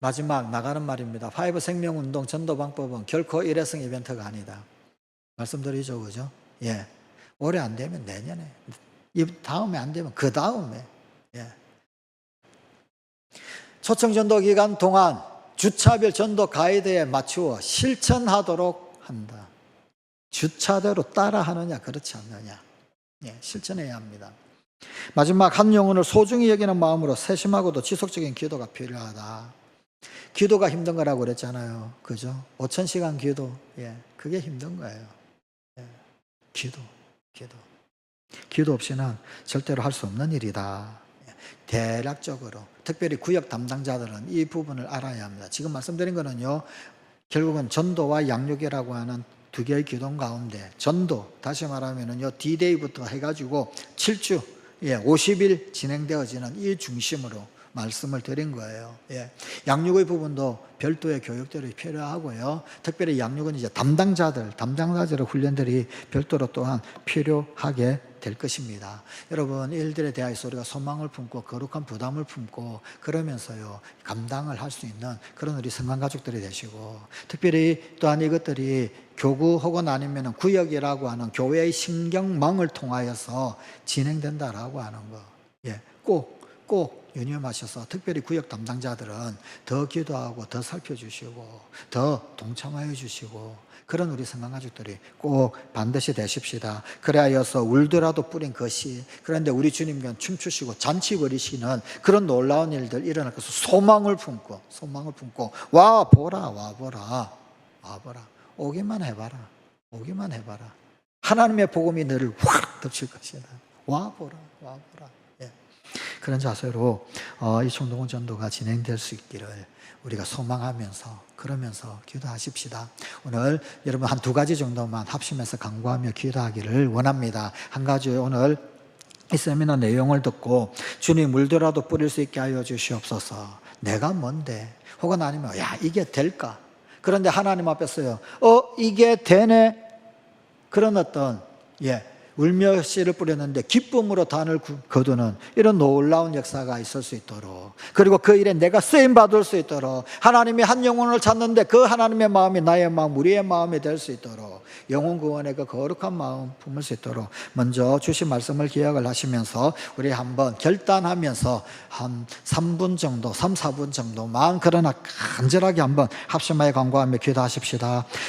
S1: 마지막 나가는 말입니다. 파이브 생명운동 전도방법은 결코 일회성 이벤트가 아니다. 말씀드리죠, 그죠? 예. 올해 안 되면 내년에, 이 다음에 안 되면 그 다음에. 예. 초청 전도 기간 동안 주차별 전도 가이드에 맞추어 실천하도록 한다. 주차대로 따라하느냐, 그렇지 않느냐. 예, 실천해야 합니다. 마지막 한 영혼을 소중히 여기는 마음으로 세심하고도 지속적인 기도가 필요하다. 기도가 힘든 거라고 그랬잖아요. 그죠? 5,000시간 기도. 예, 그게 힘든 거예요. 예, 기도. 기도 없이는 절대로 할 수 없는 일이다. 예, 대략적으로, 특별히 구역 담당자들은 이 부분을 알아야 합니다. 지금 말씀드린 거는요, 결국은 전도와 양육이라고 하는 두 개의 기도 가운데 전도, 다시 말하면은요, D-Day부터 해가지고 7주, 예, 50일 진행되어지는 이 중심으로 말씀을 드린 거예요. 예. 양육의 부분도 별도의 교육들이 필요하고요. 특별히 양육은 이제 담당자들의 훈련들이 별도로 또한 필요하게 될 것입니다. 여러분, 일들에 대해서 우리가 소망을 품고 거룩한 부담을 품고 그러면서요, 감당을 할 수 있는 그런 우리 성관 가족들이 되시고, 특별히 또한 이것들이 교구 혹은 아니면 구역이라고 하는 교회의 신경망을 통하여서 진행된다라고 하는 거. 예. 꼭 유념하셔서, 특별히 구역 담당자들은 더 기도하고 더 살펴주시고 더 동참하여 주시고, 그런 우리 성관 가족들이 꼭 반드시 되십시다. 그래야여서 울더라도 뿌린 것이, 그런데 우리 주님께는 춤추시고 잔치 벌이시는 그런 놀라운 일들 일어날 것을 소망을 품고 와 보라. 오기만 해봐라. 하나님의 복음이 너를 확 덮칠 것이다. 와 보라. 예. 그런 자세로 이 총동원 전도가 진행될 수 있기를 우리가 소망하면서, 그러면서 기도하십시다. 오늘 여러분 한 두 가지 정도만 합심해서 간구하며 기도하기를 원합니다. 한 가지, 오늘 이 세미나 내용을 듣고 주님 물더라도 뿌릴 수 있게 하여 주시옵소서. 내가 뭔데? 혹은 아니면 야, 이게 될까? 그런데 하나님 앞에서요, 이게 되네? 그런 어떤, 울며 씨를 뿌렸는데 기쁨으로 단을 거두는 이런 놀라운 역사가 있을 수 있도록, 그리고 그 일에 내가 쓰임받을 수 있도록, 하나님이 한 영혼을 찾는데 그 하나님의 마음이 나의 마음, 우리의 마음이 될 수 있도록, 영혼 구원의 그 거룩한 마음 품을 수 있도록 먼저 주신 말씀을 기억을 하시면서 우리 한번 결단하면서 한 3분 정도, 3, 4분 정도만, 그러나 간절하게 한번 합심하여 간구하며 기도하십시다.